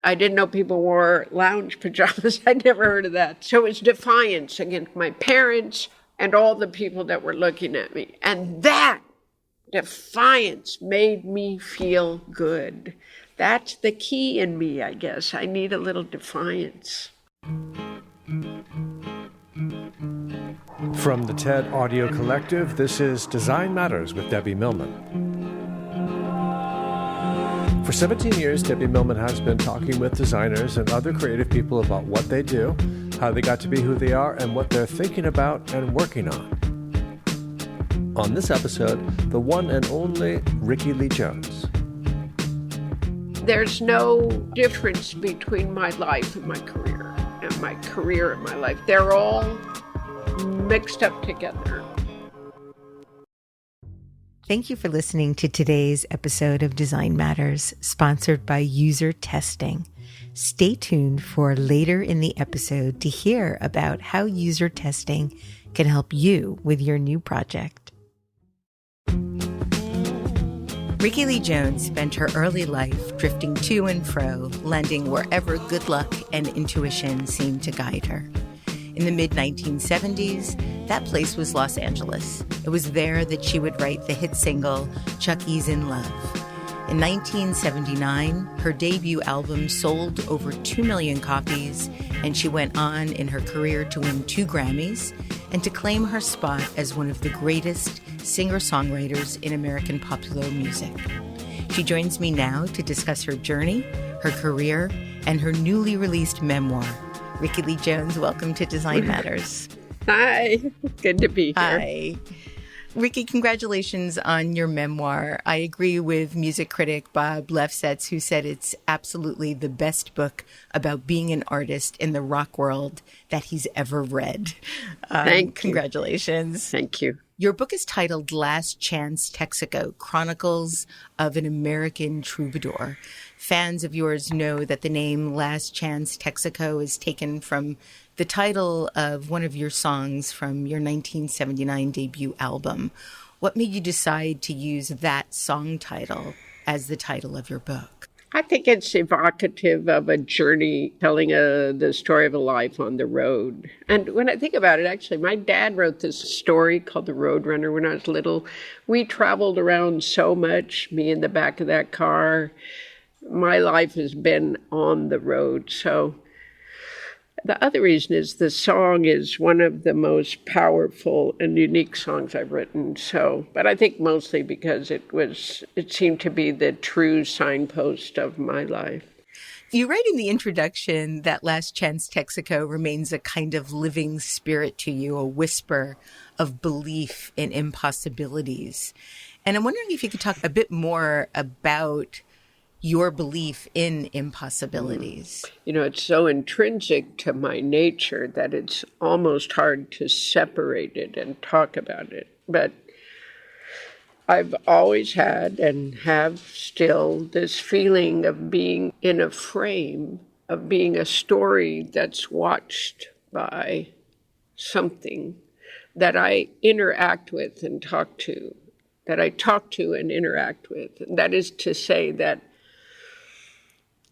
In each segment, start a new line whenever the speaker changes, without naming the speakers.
I didn't know people wore lounge pajamas. I'd never heard of that. So it was defiance against my parents and all the people that were looking at me. And that defiance made me feel good. That's the key in me, I guess. I need a little defiance.
From the TED Audio Collective, this is Design Matters with Debbie Millman. For 17 years, Debbie Millman has been talking with designers and other creative people about what they do, how they got to be who they are, and what they're thinking about and working on. On this episode, the one and only Rickie Lee Jones.
There's no difference between my life and my career, and my career and my life. They're all mixed up together.
Thank you for listening to today's episode of Design Matters, sponsored by User Testing. Stay tuned for later in the episode to hear about how user testing can help you with your new project. Rickie Lee Jones spent her early life drifting to and fro, landing wherever good luck and intuition seemed to guide her. In the mid-1970s, that place was Los Angeles. It was there that she would write the hit single, Chuck E.'s in Love. In 1979, her debut album sold over 2 million copies, and she went on in her career to win 2 Grammys and to claim her spot as one of the greatest singer-songwriters in American popular music. She joins me now to discuss her journey, her career, and her newly released memoir. Rickie Lee Jones, welcome to Design Matters.
Hi, good to be here.
Hi. Rickie, congratulations on your memoir. I agree with music critic Bob Lefsetz, who said it's absolutely the best book about being an artist in the rock world that he's ever read.
Thank you.
Congratulations.
Thank you.
Your book is titled Last Chance Texaco, Chronicles of an American Troubadour. Fans of yours know that the name Last Chance Texaco is taken from the title of one of your songs from your 1979 debut album. What made you decide to use that song title as the title of your book?
I think it's evocative of a journey telling the story of a life on the road. And when I think about it, actually, my dad wrote this story called The Roadrunner when I was little. We traveled around so much, me in the back of that car. My life has been on the road. So the other reason is the song is one of the most powerful and unique songs I've written. So, but I think mostly because it seemed to be the true signpost of my life.
You write in the introduction that Last Chance Texaco remains a kind of living spirit to you, a whisper of belief in impossibilities. And I'm wondering if you could talk a bit more about your belief in impossibilities.
You know, it's so intrinsic to my nature that it's almost hard to separate it and talk about it. But I've always had and have still this feeling of being in a frame, of being a story that's watched by something that I interact with and talk to, that I talk to and interact with. And that is to say that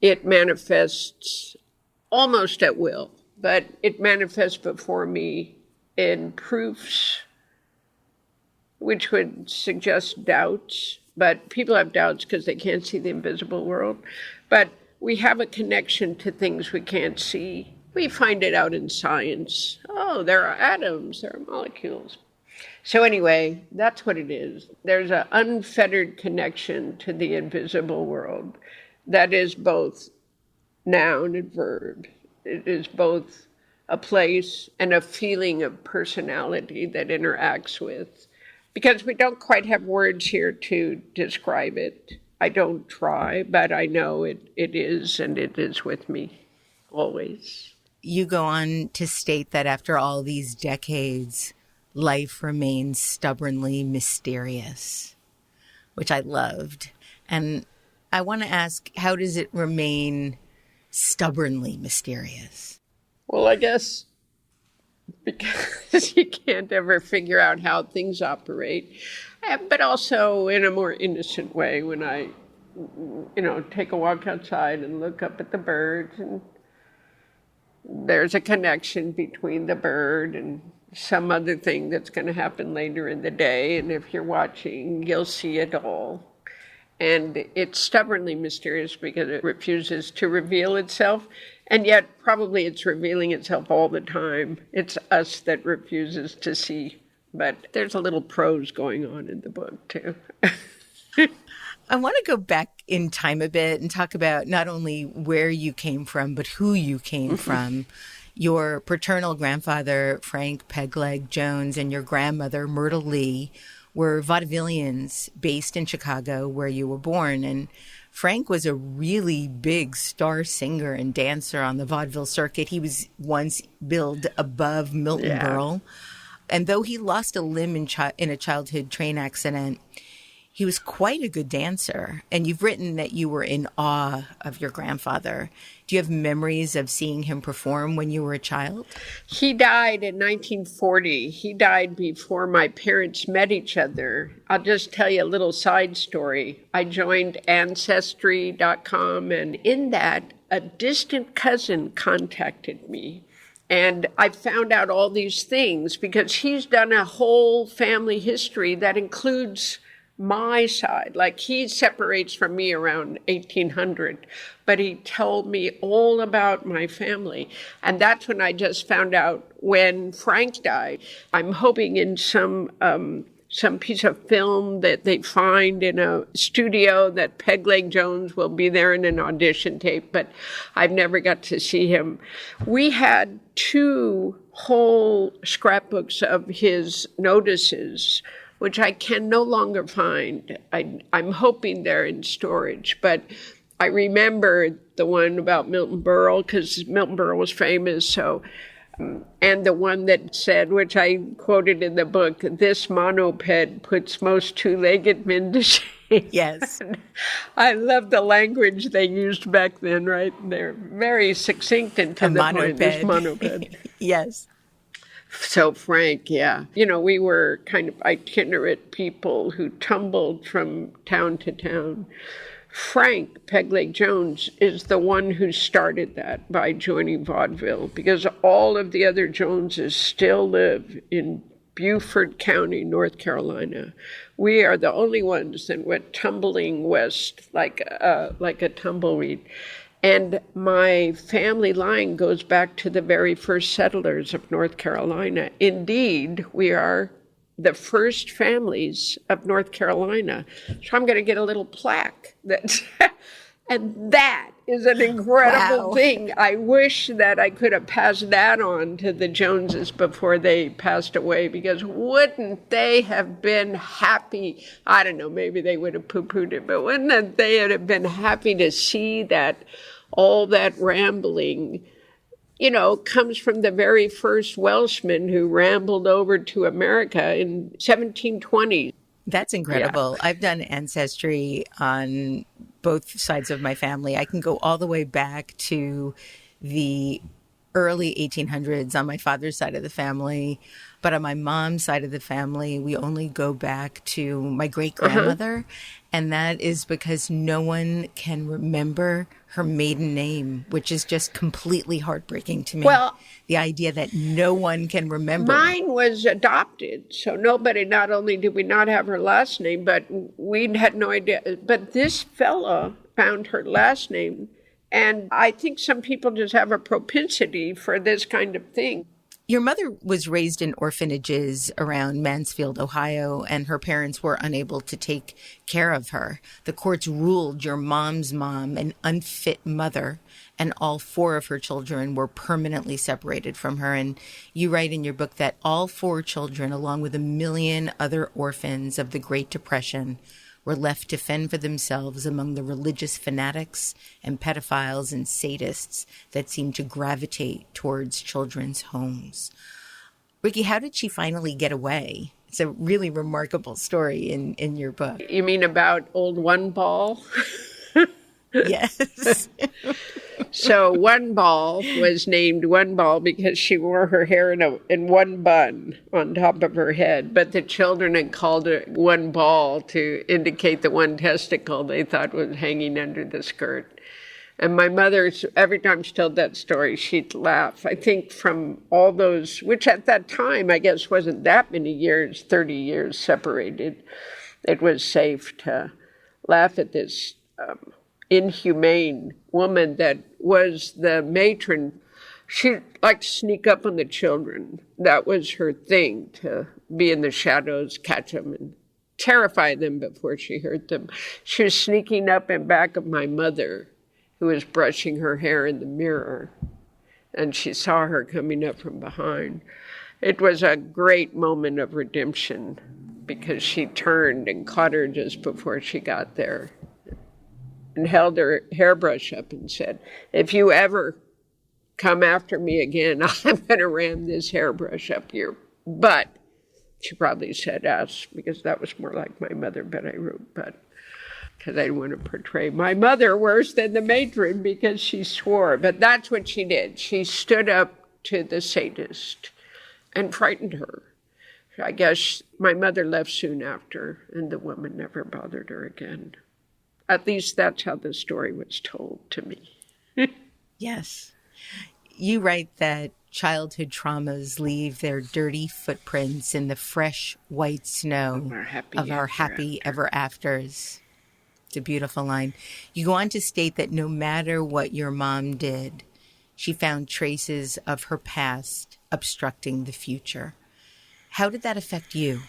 it manifests almost at will, but it manifests before me in proofs, which would suggest doubts. But people have doubts because they can't see the invisible world. But we have a connection to things we can't see. We find it out in science. Oh, there are atoms, there are molecules. So anyway, that's what it is. There's an unfettered connection to the invisible world. That is both noun and verb. It is both a place and a feeling of personality that interacts with. Because we don't quite have words here to describe it. I don't try, but I know it is, and it is with me always.
You go on to state that after all these decades, life remains stubbornly mysterious, which I loved. And I want to ask, how does it remain stubbornly mysterious?
Well, I guess because you can't ever figure out how things operate, but also in a more innocent way when I take a walk outside and look up at the birds, and there's a connection between the bird and some other thing that's going to happen later in the day. And if you're watching, you'll see it all. And it's stubbornly mysterious because it refuses to reveal itself. And yet probably it's revealing itself all the time. It's us that refuses to see. But there's a little prose going on in the book, too.
I want to go back in time a bit and talk about not only where you came from, but who you came from. Your paternal grandfather, Frank Pegleg Jones, and your grandmother, Myrtle Lee, were vaudevillians based in Chicago, where you were born. And Frank was a really big star singer and dancer on the vaudeville circuit. He was once billed above Milton Berle. And though he lost a limb in a childhood train accident, he was quite a good dancer. And you've written that you were in awe of your grandfather. Do you have memories of seeing him perform when you were a child?
He died in 1940. He died before my parents met each other. I'll just tell you a little side story. I joined Ancestry.com, and in that, a distant cousin contacted me. And I found out all these things because he's done a whole family history that includes my side. Like, he separates from me around 1800, but he told me all about my family. And that's when I just found out when Frank died. I'm hoping in some piece of film that they find in a studio that Pegleg Jones will be there in an audition tape, but I've never got to see him. We had 2 whole scrapbooks of his notices, which I can no longer find. I'm hoping they're in storage, but I remember the one about Milton Berle, because Milton Berle was famous, so, and the one that said, which I quoted in the book, "This monoped puts most two-legged men to shame."
Yes.
I love the language they used back then, right? They're very succinct and to the point. This monoped.
Yes.
So Frank, yeah. We were kind of itinerant people who tumbled from town to town. Frank Pegleg Jones is the one who started that by joining vaudeville, because all of the other Joneses still live in Beaufort County, North Carolina. We are the only ones that went tumbling west like a tumbleweed. And my family line goes back to the very first settlers of North Carolina. Indeed, we are the first families of North Carolina. So I'm going to get a little plaque. And that is an incredible thing. I wish that I could have passed that on to the Joneses before they passed away, because wouldn't they have been happy? I don't know, maybe they would have poo-pooed it, but wouldn't they have been happy to see that all that rambling, comes from the very first Welshman who rambled over to America in 1720.
That's incredible. Yeah. I've done Ancestry on both sides of my family. I can go all the way back to the early 1800s on my father's side of the family. But on my mom's side of the family, we only go back to my great-grandmother. And that is because no one can remember her maiden name, which is just completely heartbreaking to me. Well, the idea that no one can remember.
Mine was adopted. So not only did we not have her last name, but we had no idea. But this fella found her last name. And I think some people just have a propensity for this kind of thing.
Your mother was raised in orphanages around Mansfield, Ohio, and her parents were unable to take care of her. The courts ruled your mom's mom an unfit mother, and all 4 of her children were permanently separated from her. And you write in your book that all 4 children, along with 1 million other orphans of the Great Depression, were left to fend for themselves among the religious fanatics and pedophiles and sadists that seemed to gravitate towards children's homes. Ricky, how did she finally get away? It's a really remarkable story in your book.
You mean about old One Ball?
Yes.
So One Ball was named One Ball because she wore her hair in one bun on top of her head. But the children had called it One Ball to indicate the one testicle they thought was hanging under the skirt. And my mother, every time she told that story, she'd laugh. I think from all those, which at that time, I guess, wasn't that many years, 30 years separated, it was safe to laugh at this inhumane woman that was the matron. She liked to sneak up on the children. That was her thing, to be in the shadows, catch them, and terrify them before she hurt them. She was sneaking up in back of my mother, who was brushing her hair in the mirror, and she saw her coming up from behind. It was a great moment of redemption because she turned and caught her just before she got there and held her hairbrush up and said, "If you ever come after me again, I'm going to ram this hairbrush up your butt." She probably said ass because that was more like my mother, but I wrote butt because I didn't want to portray my mother worse than the matron because she swore. But that's what she did. She stood up to the sadist and frightened her. I guess my mother left soon after, and the woman never bothered her again. At least that's how the story was told to me.
Yes. You write that childhood traumas leave their dirty footprints in the fresh white snow of our happy ever afters. It's a beautiful line. You go on to state that no matter what your mom did, she found traces of her past obstructing the future. How did that affect you?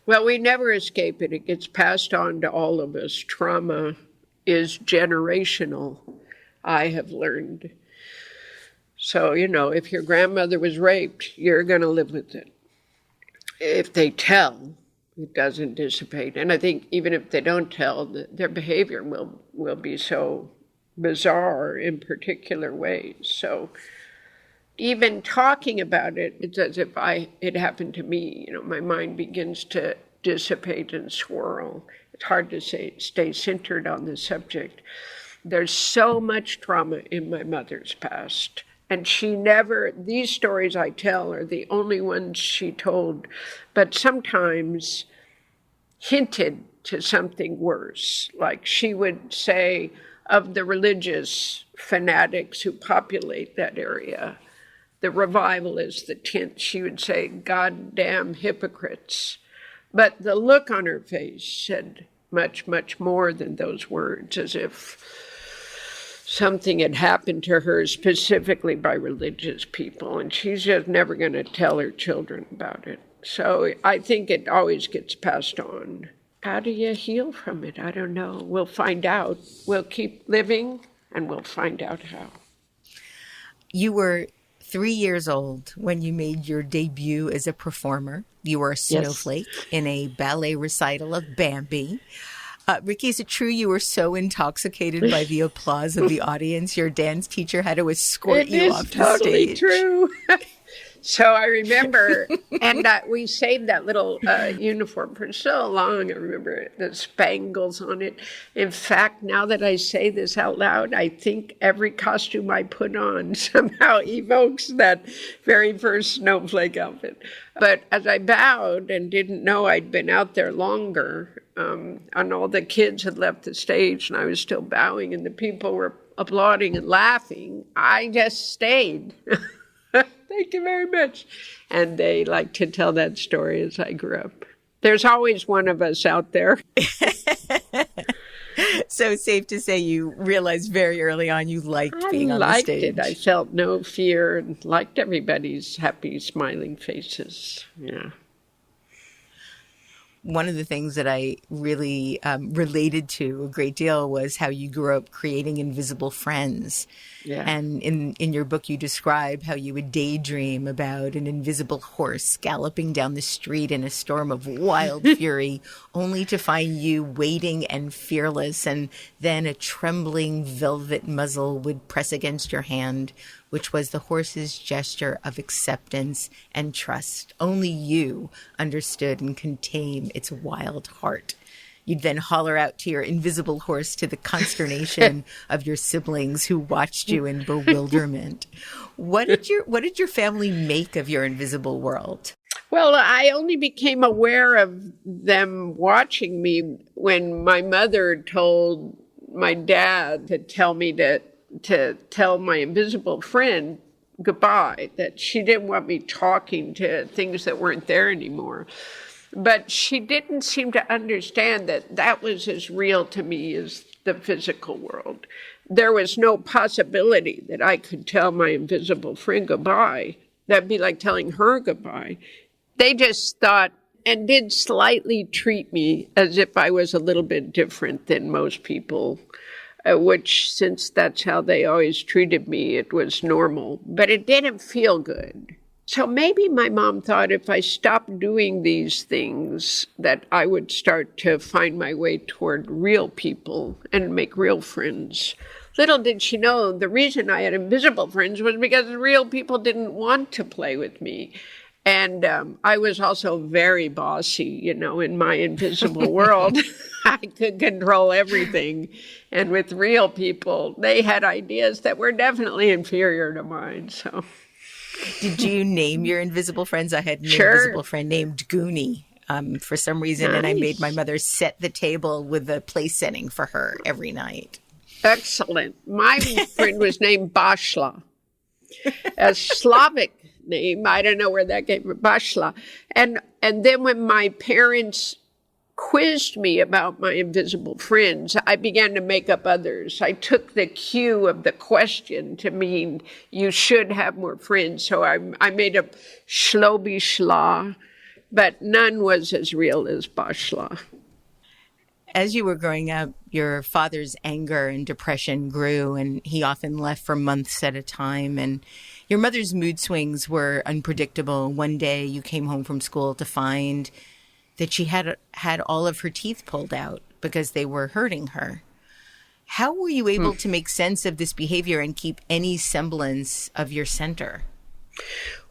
Well, we never escape it. It gets passed on to all of us. Trauma is generational, I have learned. So, if your grandmother was raped, you're going to live with it. If they tell, it doesn't dissipate. And I think even if they don't tell, their behavior will be so bizarre in particular ways. So even talking about it, it's as if it happened to me. My mind begins to dissipate and swirl. It's hard to stay centered on the subject. There's so much trauma in my mother's past. And these stories I tell are the only ones she told, but sometimes hinted to something worse. Like she would say of the religious fanatics who populate that area, the revivalists, the tent, she would say, "Goddamn hypocrites." But the look on her face said much, much more than those words, as if something had happened to her specifically by religious people, and she's just never going to tell her children about it. So I think it always gets passed on. How do you heal from it? I don't know. We'll find out. We'll keep living, and we'll find out how.
You were 3 years old when you made your debut as a performer. You were a snowflake in a ballet recital of Bambi. Ricky, is it true you were so intoxicated by the applause of the audience, your dance teacher had to escort you off the stage?
It is totally true. So I remember, and we saved that little uniform for so long. I remember the spangles on it. In fact, now that I say this out loud, I think every costume I put on somehow evokes that very first snowflake outfit. But as I bowed and didn't know I'd been out there longer, and all the kids had left the stage, and I was still bowing, and the people were applauding and laughing, I just stayed. Thank you very much. And they like to tell that story as I grew up. There's always one of us out there.
So safe to say you realized very early on you liked being on the stage.
I liked it. I felt no fear and liked everybody's happy, smiling faces. Yeah.
One of the things that I really related to a great deal was how you grew up creating invisible friends. Yeah. And in your book, you describe how you would daydream about an invisible horse galloping down the street in a storm of wild fury, only to find you waiting and fearless, and then a trembling velvet muzzle would press against your hand, which was the horse's gesture of acceptance and trust. Only you understood and could tame its wild heart. You'd then holler out to your invisible horse to the consternation of your siblings who watched you in bewilderment. What did your family make of your invisible world?
Well, I only became aware of them watching me when my mother told my dad to tell me to tell my invisible friend goodbye, that she didn't want me talking to things that weren't there anymore. But she didn't seem to understand that that was as real to me as the physical world. There was no possibility that I could tell my invisible friend goodbye. That'd be like telling her goodbye. They just thought and did slightly treat me as if I was a little bit different than most people, which, since that's how they always treated me, it was normal. But it didn't feel good. So maybe my mom thought if I stopped doing these things, that I would start to find my way toward real people and make real friends. Little did she know the reason I had invisible friends was because real people didn't want to play with me. And I was also very bossy, in my invisible world. I could control everything. And with real people, they had ideas that were definitely inferior to mine. So,
did you name your invisible friends? I had an
Sure.
invisible friend named Goonie for some reason,
Nice.
and I made my mother set the table with the place setting for her every night.
Excellent. My friend was named Bashla, a Slavic name. I don't know where that came from, Bashla. And then when my parents quizzed me about my invisible friends, I began to make up others. I took the cue of the question to mean you should have more friends. So I made up Shlobi Shla, but none was as real as Bashla.
As you were growing up, your father's anger and depression grew, and he often left for months at a time. And your mother's mood swings were unpredictable. One day you came home from school to find that she had all of her teeth pulled out because they were hurting her. How were you able to make sense of this behavior and keep any semblance of your center?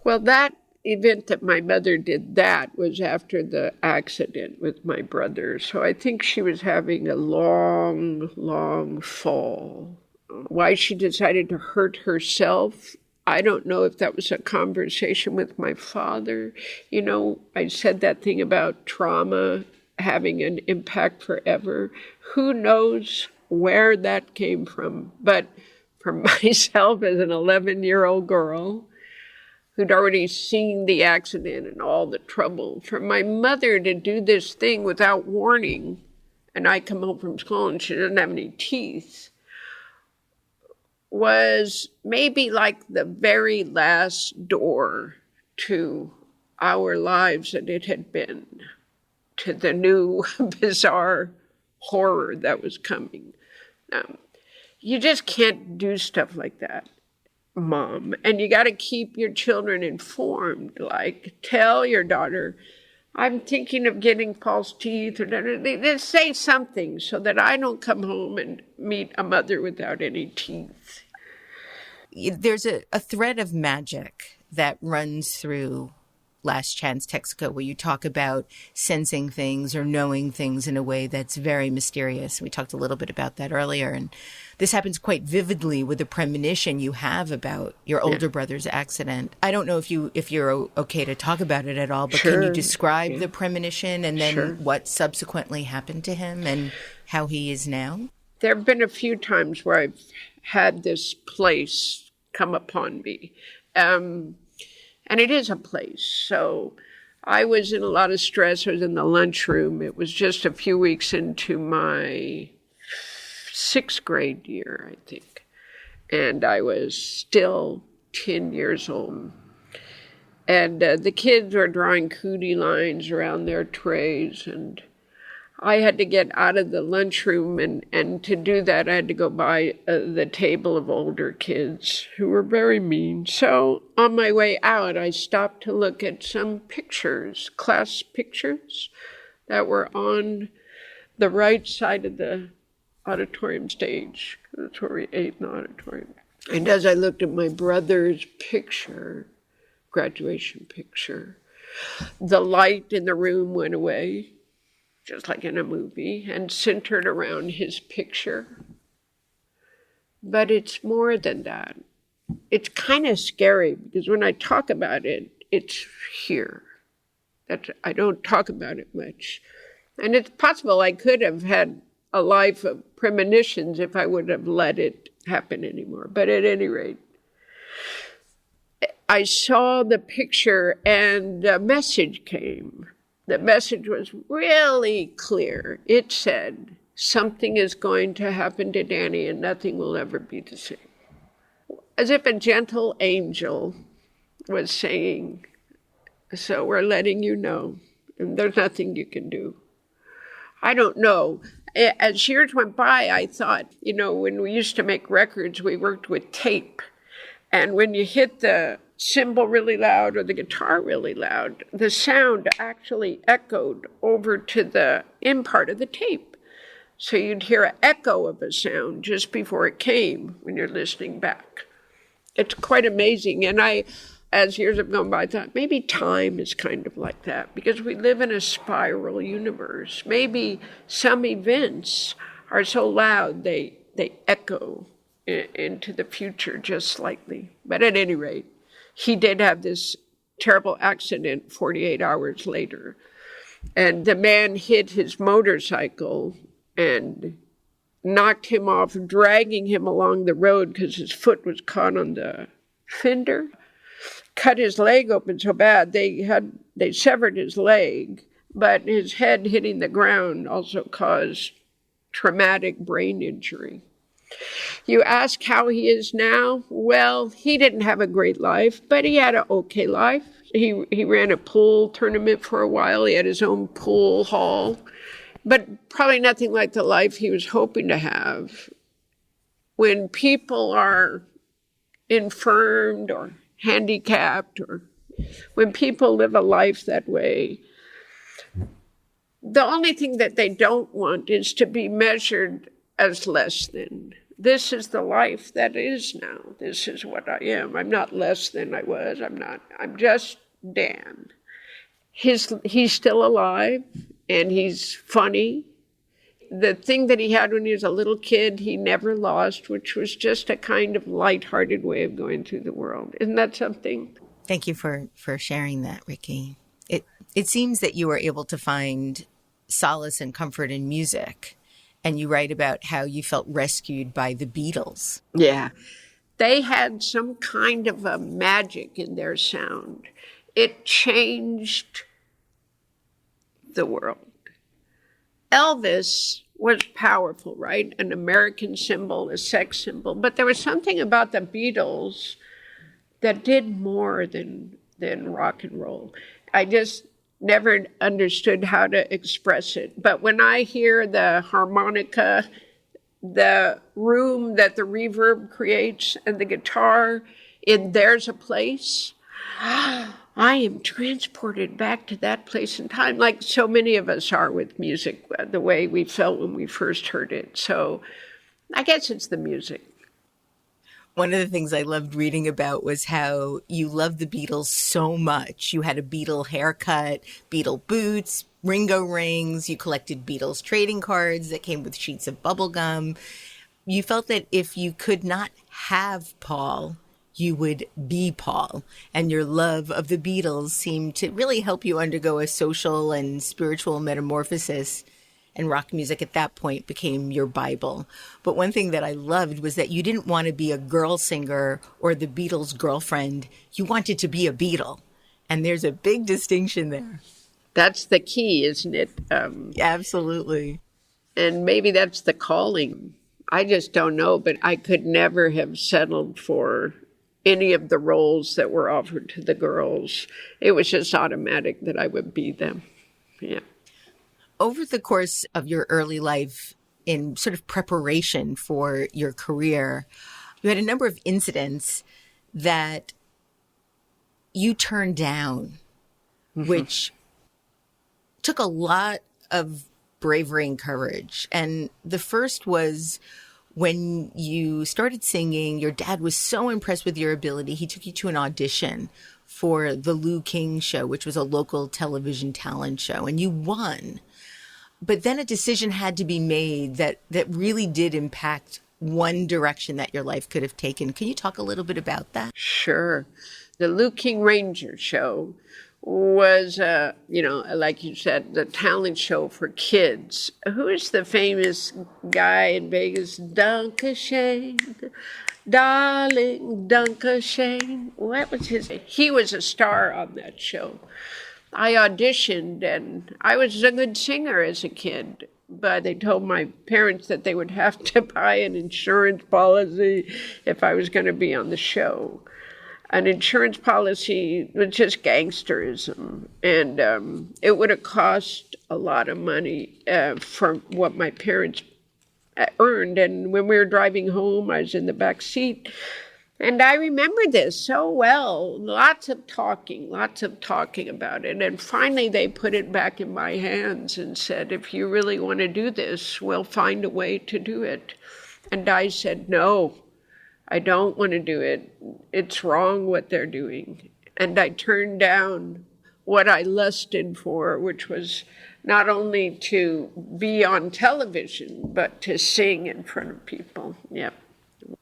Well, that event that my mother did that was after the accident with my brother. So I think she was having a long, long fall. Why she decided to hurt herself, I don't know if that was a conversation with my father. I said that thing about trauma having an impact forever. Who knows where that came from? But for myself as an 11-year-old girl who'd already seen the accident and all the trouble, for my mother to do this thing without warning, and I come home from school and she doesn't have any teeth, was maybe like the very last door to our lives that it had been, to the new bizarre horror that was coming. You just can't do stuff like that, Mom. And you got to keep your children informed. Like, tell your daughter, I'm thinking of getting false teeth, or they say something so that I don't come home and meet a mother without any teeth.
There's a thread of magic that runs through Last Chance Texaco, where you talk about sensing things or knowing things in a way that's very mysterious. We talked a little bit about that earlier, and this happens quite vividly with the premonition you have about your older brother's accident. I don't know if you're okay to talk about it at all, but
Sure.
can you describe the premonition and then what subsequently happened to him and how he is now?
There have been a few times where I've had this place come upon me. And it is a place. So I was in a lot of stress. I was in the lunchroom. It was just a few weeks into my 6th grade year, I think. And I was still 10 years old. And the kids were drawing cootie lines around their trays. And I had to get out of the lunchroom. And to do that, I had to go by the table of older kids who were very mean. So on my way out, I stopped to look at some pictures, class pictures that were on the right side of the auditorium stage. That's where we ate in the auditorium. And as I looked at my brother's picture, graduation picture, the light in the room went away. just like in a movie, and centered around his picture. But it's more than that. It's kind of scary because when I talk about it, it's here. That I don't talk about it much. And it's possible I could have had a life of premonitions if I would have let it happen anymore. But at any rate, I saw the picture and a message came. The message was really clear. It said, something is going to happen to Danny and nothing will ever be the same. As if a gentle angel was saying, so we're letting you know, and there's nothing you can do. I don't know. As years went by, I thought, when we used to make records, we worked with tape. And when you hit the cymbal really loud or the guitar really loud, the sound actually echoed over to the in part of the tape. So you'd hear an echo of a sound just before it came when you're listening back. It's quite amazing. And as years have gone by, I thought maybe time is kind of like that because we live in a spiral universe. Maybe some events are so loud they echo into the future just slightly. But at any rate, he did have this terrible accident 48 hours later. And the man hit his motorcycle and knocked him off, dragging him along the road because his foot was caught on the fender. Cut his leg open so bad they severed his leg, but his head hitting the ground also caused traumatic brain injury. You ask how he is now? Well, he didn't have a great life, but he had an okay life. He ran a pool tournament for a while. He had his own pool hall, but probably nothing like the life he was hoping to have. When people are infirmed or handicapped, or when people live a life that way, the only thing that they don't want is to be measured as less than. This is the life that is now. This is what I am. I'm not less than I was. I'm just Dan. He's still alive, and he's funny. The thing that he had when he was a little kid, he never lost, which was just a kind of lighthearted way of going through the world. Isn't that something?
Thank you for sharing that, Ricky. It seems that you were able to find solace and comfort in music. And you write about how you felt rescued by the Beatles.
Yeah. They had some kind of a magic in their sound. It changed the world. Elvis was powerful, right? An American symbol, a sex symbol. But there was something about the Beatles that did more than rock and roll. I just never understood how to express it. But when I hear the harmonica, the room that the reverb creates, and the guitar in There's a Place, I am transported back to that place in time, like so many of us are with music, the way we felt when we first heard it. So I guess it's the music.
One of the things I loved reading about was how you loved the Beatles so much. You had a Beatle haircut, Beatle boots, Ringo rings. You collected Beatles trading cards that came with sheets of bubble gum. You felt that if you could not have Paul, you would be Paul. And your love of the Beatles seemed to really help you undergo a social and spiritual metamorphosis. And rock music at that point became your Bible. But one thing that I loved was that you didn't want to be a girl singer or the Beatles' girlfriend. You wanted to be a Beatle. And there's a big distinction there.
That's the key, isn't it?
Absolutely.
And maybe that's the calling. I just don't know, but I could never have settled for any of the roles that were offered to the girls. It was just automatic that I would be them. Yeah.
Over the course of your early life, in sort of preparation for your career, you had a number of incidents that you turned down, which took a lot of bravery and courage. And the first was when you started singing, your dad was so impressed with your ability, he took you to an audition for the Lou King Show, which was a local television talent show, and you won. But then a decision had to be made that really did impact one direction that your life could have taken. Can you talk a little bit about that?
Sure. The Lou King Ranger show was, like you said, the talent show for kids. Who is the famous guy in Vegas? Shane, darling, Shane. What was his name? He was a star on that show. I auditioned, and I was a good singer as a kid, but they told my parents that they would have to buy an insurance policy if I was going to be on the show. An insurance policy was just gangsterism, and it would have cost a lot of money from what my parents earned. And when we were driving home, I was in the back seat, and I remember this so well. Lots of talking about it. And finally, they put it back in my hands and said, if you really want to do this, we'll find a way to do it. And I said, no, I don't want to do it. It's wrong what they're doing. And I turned down what I lusted for, which was not only to be on television, but to sing in front of people. Yep.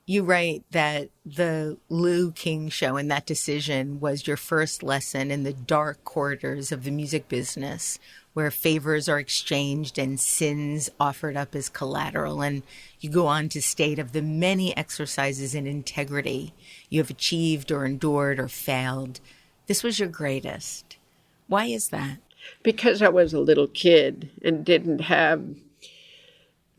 You write that the Lou King show and that decision was your first lesson in the dark corridors of the music business, where favors are exchanged and sins offered up as collateral. And you go on to state of the many exercises in integrity you have achieved or endured or failed, this was your greatest. Why is that?
Because I was a little kid and didn't have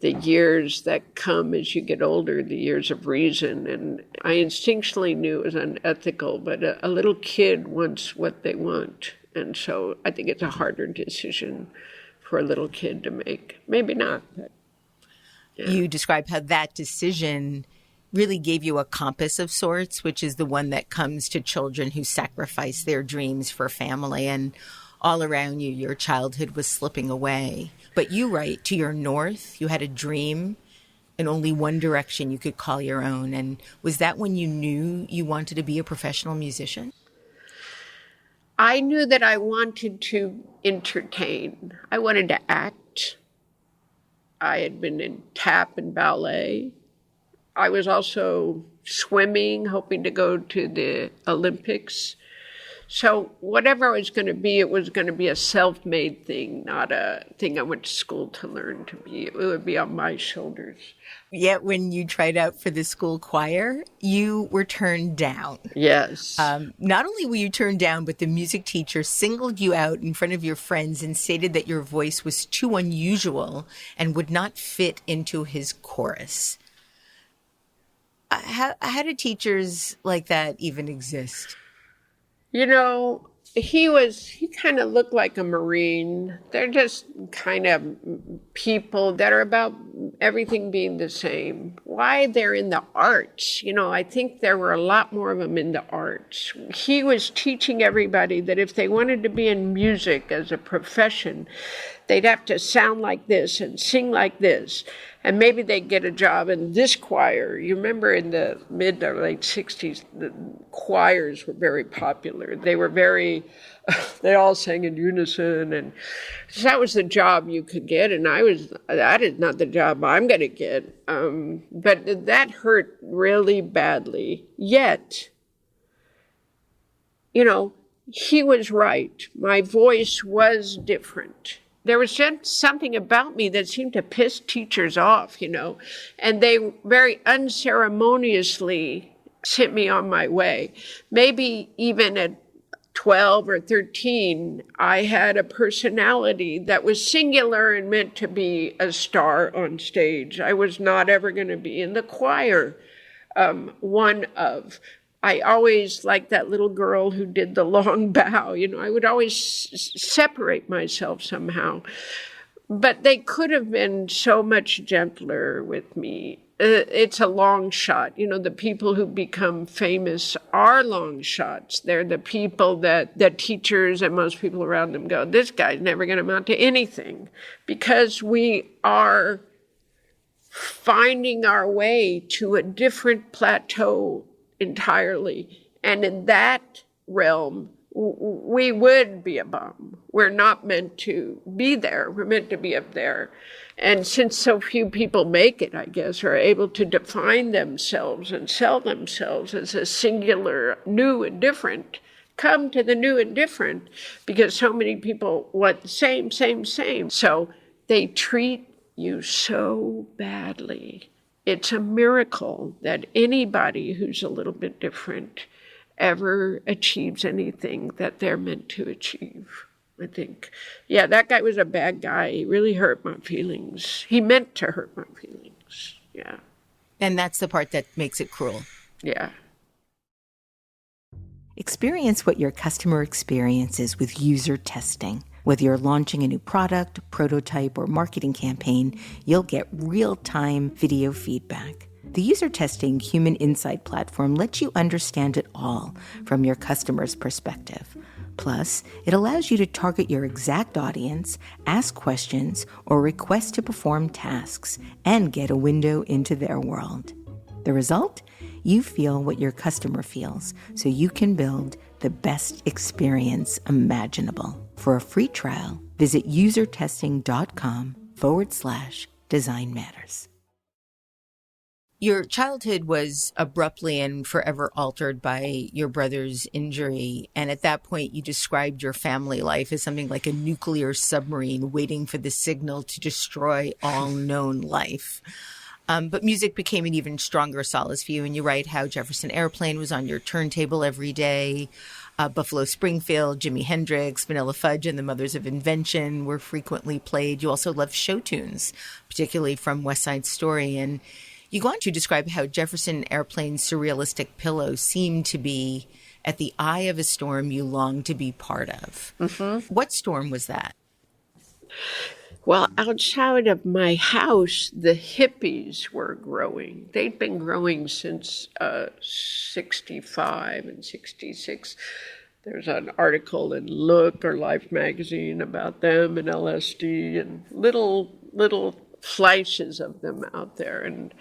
the years that come as you get older, the years of reason. And I instinctually knew it was unethical, but a little kid wants what they want. And so I think it's a harder decision for a little kid to make. Maybe not. But, yeah.
You describe how that decision really gave you a compass of sorts, which is the one that comes to children who sacrifice their dreams for family. And all around you, your childhood was slipping away. But you write, to your north, you had a dream in only one direction you could call your own. And was that when you knew you wanted to be a professional musician?
I knew that I wanted to entertain. I wanted to act. I had been in tap and ballet. I was also swimming, hoping to go to the Olympics. So whatever it was going to be, it was going to be a self-made thing, not a thing I went to school to learn to be. It would be on my shoulders.
Yet when you tried out for the school choir, you were turned down.
Yes.
Not only were you turned down, but the music teacher singled you out in front of your friends and stated that your voice was too unusual and would not fit into his chorus. How do teachers like that even exist?
You know, he kind of looked like a Marine. They're just kind of people that are about everything being the same. Why they're in the arts? You know, I think there were a lot more of them in the arts. He was teaching everybody that if they wanted to be in music as a profession, they'd have to sound like this and sing like this. And maybe they'd get a job in this choir. You remember in the mid or late 60s, the choirs were very popular. They were they all sang in unison. And so that was the job you could get. And that is not the job I'm going to get. But that hurt really badly. Yet, you know, he was right. My voice was different. There was just something about me that seemed to piss teachers off, you know, and they very unceremoniously sent me on my way. Maybe even at 12 or 13, I had a personality that was singular and meant to be a star on stage. I was not ever going to be in the choir, I always liked that little girl who did the long bow. You know, I would always separate myself somehow. But they could have been so much gentler with me. It's a long shot. You know, the people who become famous are long shots. They're the people that the teachers and most people around them go, this guy's never going to amount to anything. Because we are finding our way to a different plateau entirely. And in that realm, we would be a bum. We're not meant to be there. We're meant to be up there. And since so few people make it, I guess, are able to define themselves and sell themselves as a singular new and different, come to the new and different, because so many people want the same. So they treat you so badly. It's a miracle that anybody who's a little bit different ever achieves anything that they're meant to achieve, I think. Yeah, that guy was a bad guy. He really hurt my feelings. He meant to hurt my feelings. Yeah.
And that's the part that makes it cruel.
Yeah.
Experience what your customer experiences with user testing. Whether you're launching a new product, prototype, or marketing campaign, you'll get real-time video feedback. The user testing human insight platform lets you understand it all from your customer's perspective. Plus, it allows you to target your exact audience, ask questions, or request to perform tasks, and get a window into their world. The result? You feel what your customer feels, so you can build the best experience imaginable. For a free trial, visit usertesting.com/Design Matters. Your childhood was abruptly and forever altered by your brother's injury. And at that point, you described your family life as something like a nuclear submarine waiting for the signal to destroy all known life. But music became an even stronger solace for you. And you write how Jefferson Airplane was on your turntable every day. Buffalo Springfield, Jimi Hendrix, Vanilla Fudge, and the Mothers of Invention were frequently played. You also loved show tunes, particularly from West Side Story. And you go on to describe how Jefferson Airplane's surrealistic pillow seemed to be at the eye of a storm you longed to be part of. Mm-hmm. What storm was that?
Well, outside of my house, the hippies were growing. They'd been growing since 65 and 66. There's an article in Look or Life magazine about them and LSD and little flashes of them out there, and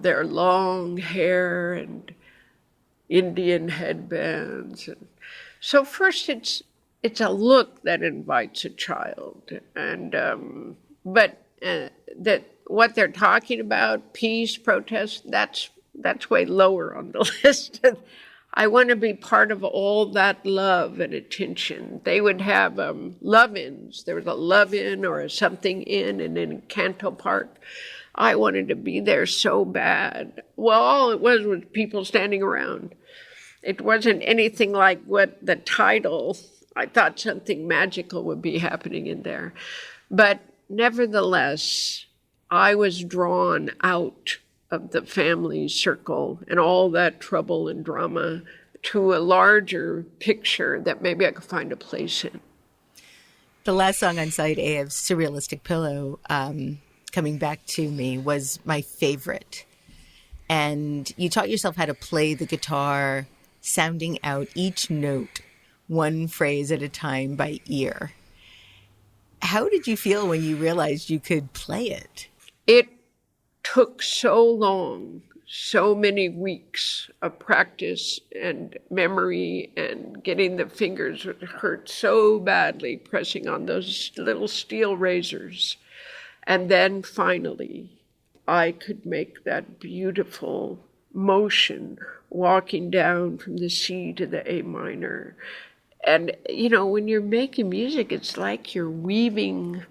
their long hair and Indian headbands. And so first it's a look that invites a child, and but that what they're talking about, peace, protest, that's way lower on the list. I want to be part of all that love and attention. They would have love-ins. There was a love-in or a something in Canto Park. I wanted to be there so bad. Well, all it was people standing around. It wasn't anything like what the title. I thought something magical would be happening in there. But nevertheless, I was drawn out of the family circle and all that trouble and drama to a larger picture that maybe I could find a place in.
The last song on side A of Surrealistic Pillow, Coming Back to Me, was my favorite. And you taught yourself how to play the guitar, sounding out each note, one phrase at a time by ear. How did you feel when you realized you could play it?
It took so long, so many weeks of practice and memory and getting the fingers hurt so badly pressing on those little steel razors. And then finally, I could make that beautiful motion walking down from the C to the A minor. And, you know, when you're making music, it's like you're weaving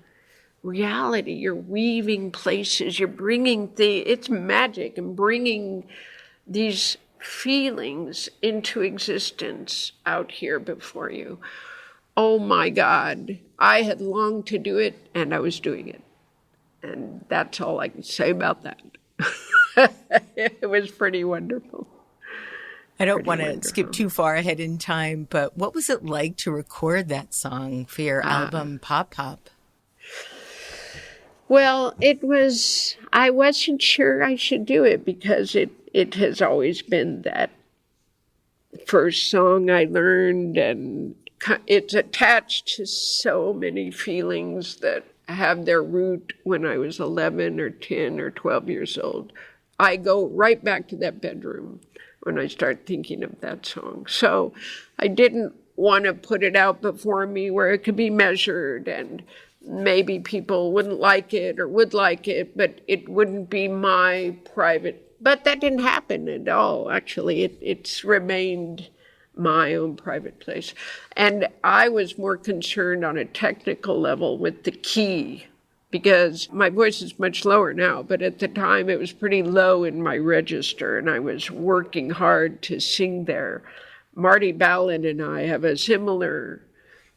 reality, you're weaving places, you're bringing it's magic, and bringing these feelings into existence out here before you. Oh my God, I had longed to do it, and I was doing it. And that's all I can say about that. It was pretty wonderful.
I don't want to skip too far ahead in time, but what was it like to record that song for your album Pop Pop?
Well, I wasn't sure I should do it because it has always been that first song I learned, and it's attached to so many feelings that have their root when I was 11 or 10 or 12 years old. I go right back to that bedroom when I start thinking of that song. So I didn't want to put it out before me where it could be measured, and maybe people wouldn't like it or would like it, but it wouldn't be my private. But that didn't happen at all, actually. It's remained my own private place. And I was more concerned on a technical level with the key, because my voice is much lower now, but at the time it was pretty low in my register, and I was working hard to sing there. Marty Ballin and I have a similar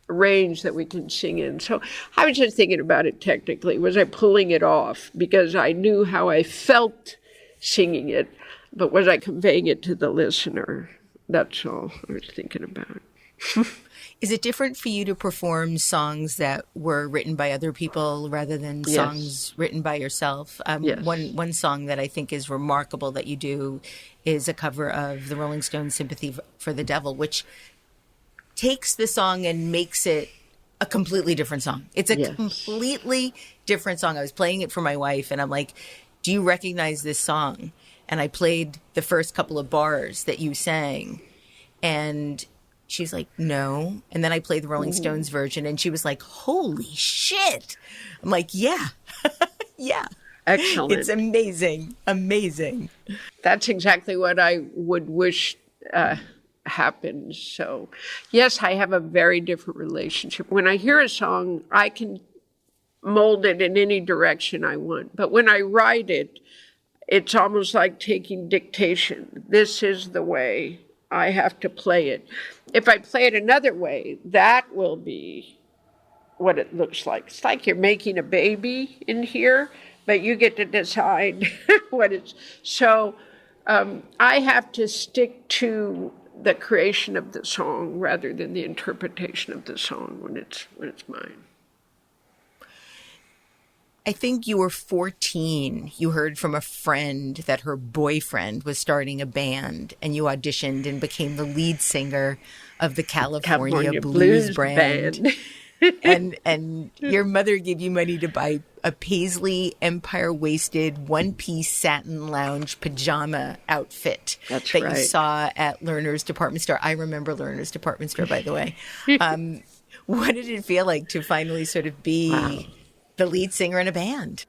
range that we can sing in. So I was just thinking about it technically. Was I pulling it off? Because I knew how I felt singing it, but was I conveying it to the listener? That's all I was thinking about.
Is it different for you to perform songs that were written by other people rather than songs written by yourself?
Yes.
One song that I think is remarkable that you do is a cover of the Rolling Stones' Sympathy for the Devil, which takes the song and makes it a completely different song. It's a completely different song. I was playing it for my wife, and I'm like, do you recognize this song? And I played the first couple of bars that you sang, and she's like, no. And then I played the Rolling Stones version, and she was like, holy shit. I'm like, yeah, yeah.
Excellent.
It's amazing, amazing.
That's exactly what I would wish happens. So, yes, I have a very different relationship. When I hear a song, I can mold it in any direction I want. But when I write it, it's almost like taking dictation. This is the way I have to play it. If I play it another way, that will be what it looks like. It's like you're making a baby in here, but you get to decide what it's. So I have to stick to the creation of the song rather than the interpretation of the song when it's mine.
I think you were 14. You heard from a friend that her boyfriend was starting a band, and you auditioned and became the lead singer of the California Blues Band. and your mother gave you money to buy a paisley empire-waisted one-piece satin lounge pajama outfit that you saw at Lerner's department store. I remember Lerner's department store, by the way. What did it feel like to finally sort of be the lead singer in a band?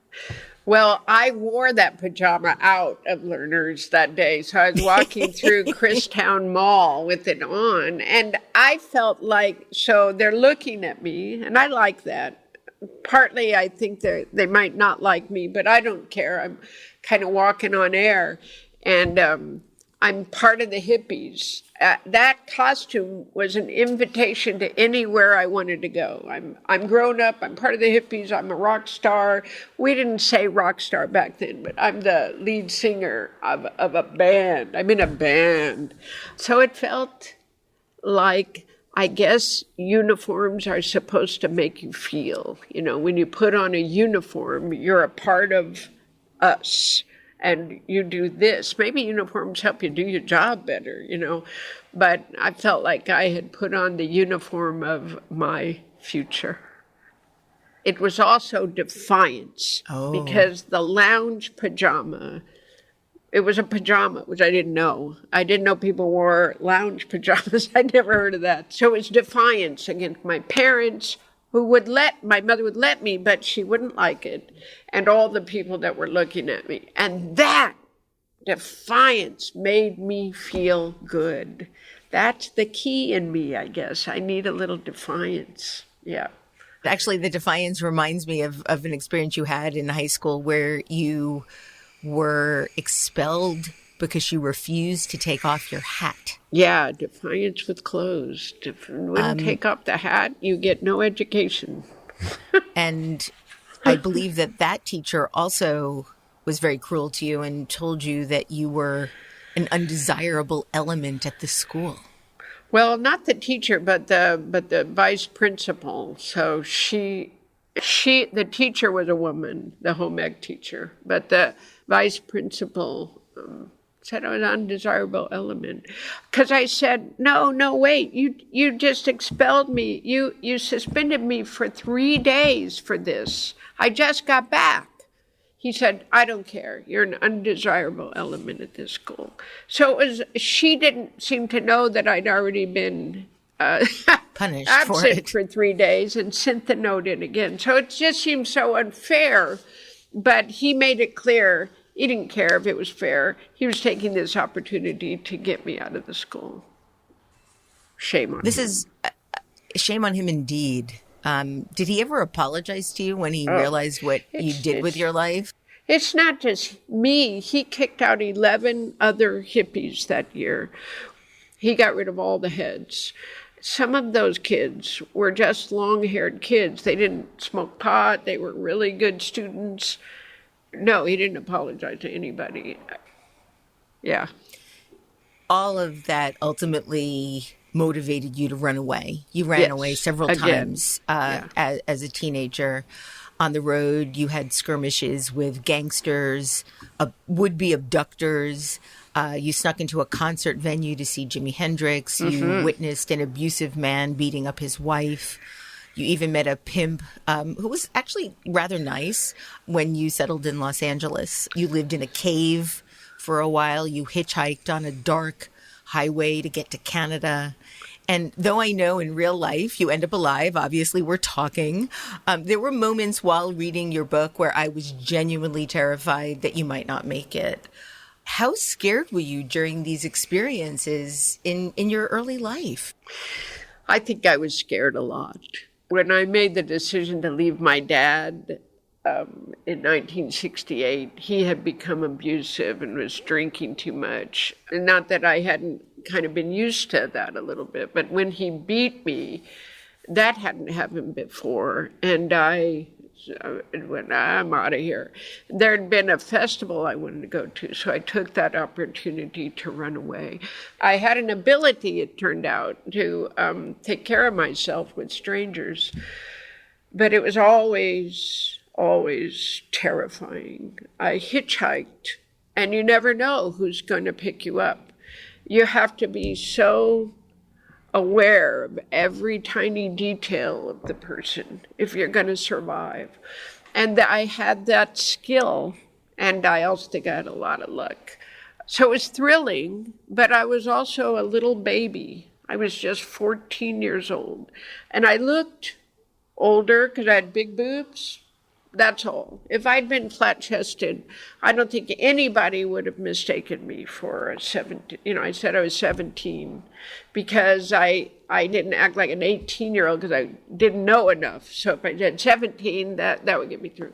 Well, I wore that pajama out of Lerner's that day. So I was walking through Christown Mall with it on, and I felt like, so they're looking at me, and I like that. Partly I think they might not like me, but I don't care. I'm kind of walking on air, and I'm part of the hippies. That costume was an invitation to anywhere I wanted to go. I'm grown up. I'm part of the hippies. I'm a rock star. We didn't say rock star back then, but I'm the lead singer of a band. I'm in a band. So it felt like, I guess uniforms are supposed to make you feel. You know, when you put on a uniform, you're a part of us. And you do this. Maybe uniforms help you do your job better, you know. But I felt like I had put on the uniform of my future. It was also defiance. Because the lounge pajama, it was a pajama, which I didn't know. I didn't know people wore lounge pajamas. I'd never heard of that. So it was defiance against my parents, my mother would let me, but she wouldn't like it, and all the people that were looking at me. And that defiance made me feel good. That's the key in me, I guess. I need a little defiance. Yeah.
Actually, the defiance reminds me of an experience you had in high school where you were expelled because you refused to take off your hat.
Yeah, defiance with clothes. If you wouldn't take off the hat, you get no education.
And I believe that teacher also was very cruel to you and told you that you were an undesirable element at the school.
Well, not the teacher, but the vice principal. So the teacher was a woman, the home ec teacher, but the vice principal said I was an undesirable element. Because I said, no, wait, you just expelled me. You suspended me for 3 days for this. I just got back. He said, I don't care. You're an undesirable element at this school. So she didn't seem to know that I'd already been
Punished for
absent
it.
for 3 days and sent the note in again. So it just seemed so unfair. But he made it clear he didn't care if it was fair. He was taking this opportunity to get me out of the school. Shame on him.
This is shame on him indeed. Did he ever apologize to you when he realized what you did with your life?
It's not just me. He kicked out 11 other hippies that year. He got rid of all the heads. Some of those kids were just long-haired kids. They didn't smoke pot. They were really good students. No, he didn't apologize to anybody. Yeah.
All of that ultimately motivated you to run away. You ran away several times as a teenager. On the road, you had skirmishes with gangsters, would-be abductors. You snuck into a concert venue to see Jimi Hendrix. You witnessed an abusive man beating up his wife. You even met a pimp who was actually rather nice when you settled in Los Angeles. You lived in a cave for a while. You hitchhiked on a dark highway to get to Canada. And though I know in real life you end up alive, obviously we're talking, there were moments while reading your book where I was genuinely terrified that you might not make it. How scared were you during these experiences in your early life?
I think I was scared a lot. When I made the decision to leave my dad in 1968, he had become abusive and was drinking too much. And not that I hadn't kind of been used to that a little bit, but when he beat me, that hadn't happened before. And I went, I'm out of here. There had been a festival I wanted to go to, so I took that opportunity to run away. I had an ability, it turned out, to take care of myself with strangers, but it was always terrifying. I hitchhiked, and you never know who's going to pick you up. You have to be so aware of every tiny detail of the person if you're going to survive. And I had that skill, and I also think I had a lot of luck. So it was thrilling, but I was also a little baby. I was just 14 years old. And I looked older because I had big boobs. That's all. If I'd been flat-chested, I don't think anybody would have mistaken me for a 17. I said I was 17 because I didn't act like an 18-year-old because I didn't know enough. So if I said 17, that would get me through.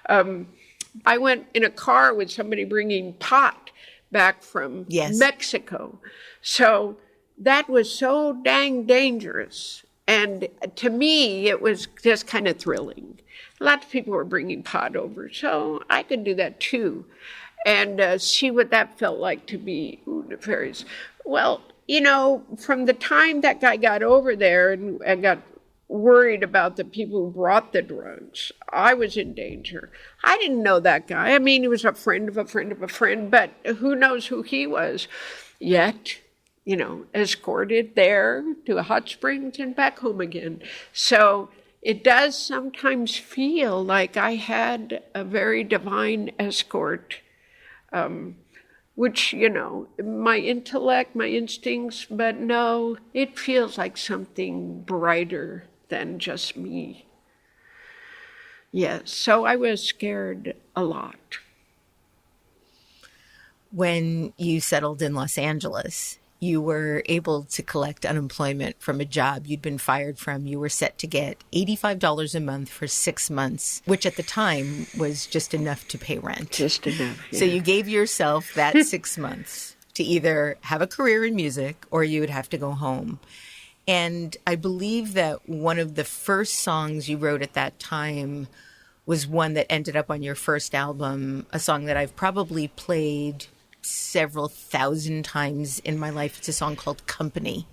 I went in a car with somebody bringing pot back from Mexico. So that was so dang dangerous. And to me, it was just kind of thrilling. Lots of people were bringing pot over, so I could do that too, and see what that felt like to be nefarious. Well, from the time that guy got over there and got worried about the people who brought the drugs, I was in danger. I didn't know that guy. I mean, he was a friend of a friend of a friend, but who knows who he was yet. Escorted there to a hot springs and back home again. So it does sometimes feel like I had a very divine escort, which, my intellect, my instincts, but no, it feels like something brighter than just me. Yes, so I was scared a lot.
When you settled in Los Angeles, you were able to collect unemployment from a job you'd been fired from. You were set to get $85 a month for 6 months, which at the time was just enough to pay rent.
Just enough. Yeah.
So you gave yourself that 6 months to either have a career in music or you would have to go home. And I believe that one of the first songs you wrote at that time was one that ended up on your first album, a song that I've probably played several thousand times in my life. It's a song called Company.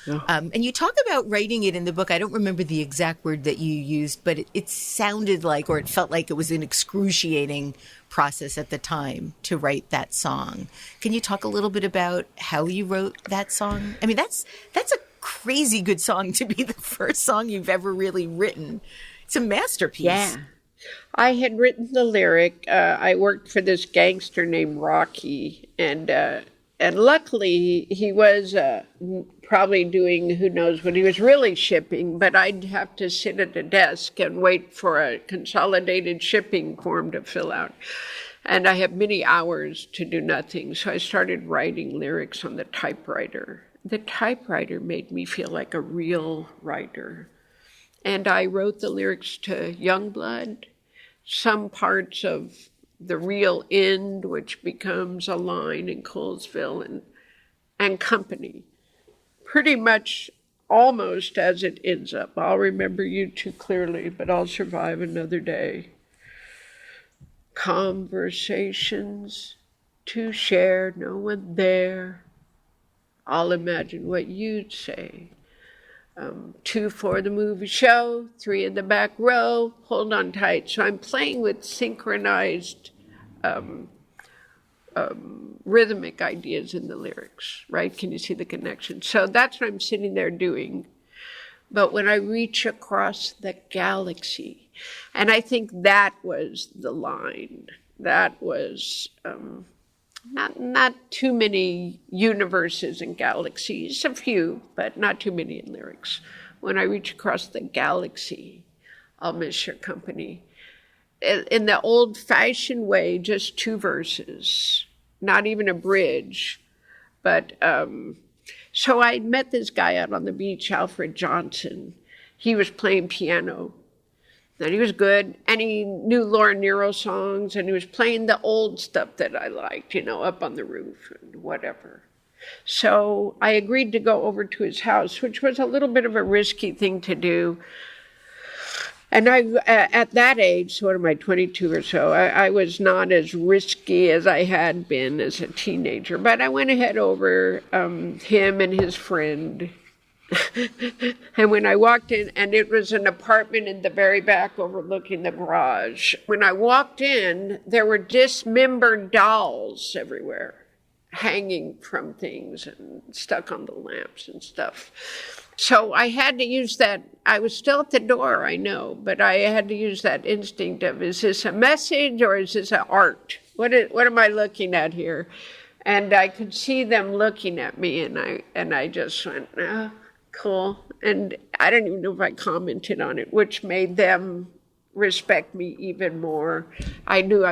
Oh. And you talk about writing it in the book. I don't remember the exact word that you used, but it sounded like, or it felt like it was an excruciating process at the time to write that song. Can you talk a little bit about how you wrote that song? I mean, that's a crazy good song to be the first song you've ever really written. It's a masterpiece.
Yeah. I had written the lyric. I worked for this gangster named Rocky, and And luckily, he was probably doing who knows what he was really shipping, but I'd have to sit at the desk and wait for a consolidated shipping form to fill out. And I had many hours to do nothing, so I started writing lyrics on the typewriter. The typewriter made me feel like a real writer. And I wrote the lyrics to Youngblood, some parts of The Real End, which becomes a line in Colesville, and Company. Pretty much almost as it ends up. I'll remember you too clearly, but I'll survive another day. Conversations to share, no one there. I'll imagine what you'd say. 2 for the movie show, 3 in the back row, hold on tight. So I'm playing with synchronized rhythmic ideas in the lyrics, right? Can you see the connection? So that's what I'm sitting there doing. But when I reach across the galaxy, and I think that was the line, that was not too many universes and galaxies, a few, but not too many in lyrics. When I reach across the galaxy, I'll miss your company. In the old-fashioned way, just 2 verses, not even a bridge. But so I met this guy out on the beach, Alfred Johnson. He was playing piano, and he was good, and he knew Laura Nyro songs, and he was playing the old stuff that I liked, up on the roof and whatever. So I agreed to go over to his house, which was a little bit of a risky thing to do. And I, at that age, what am I, 22 or so, I was not as risky as I had been as a teenager. But I went ahead over him and his friend. And when I walked in, and it was an apartment in the very back overlooking the garage. When I walked in, there were dismembered dolls everywhere, hanging from things and stuck on the lamps and stuff. So I had to use that. I was still at the door, I know, but I had to use that instinct of, is this a message or is this an art? What am I looking at here? And I could see them looking at me, and I just went, oh, cool. And I don't even know if I commented on it, which made them respect me even more. I knew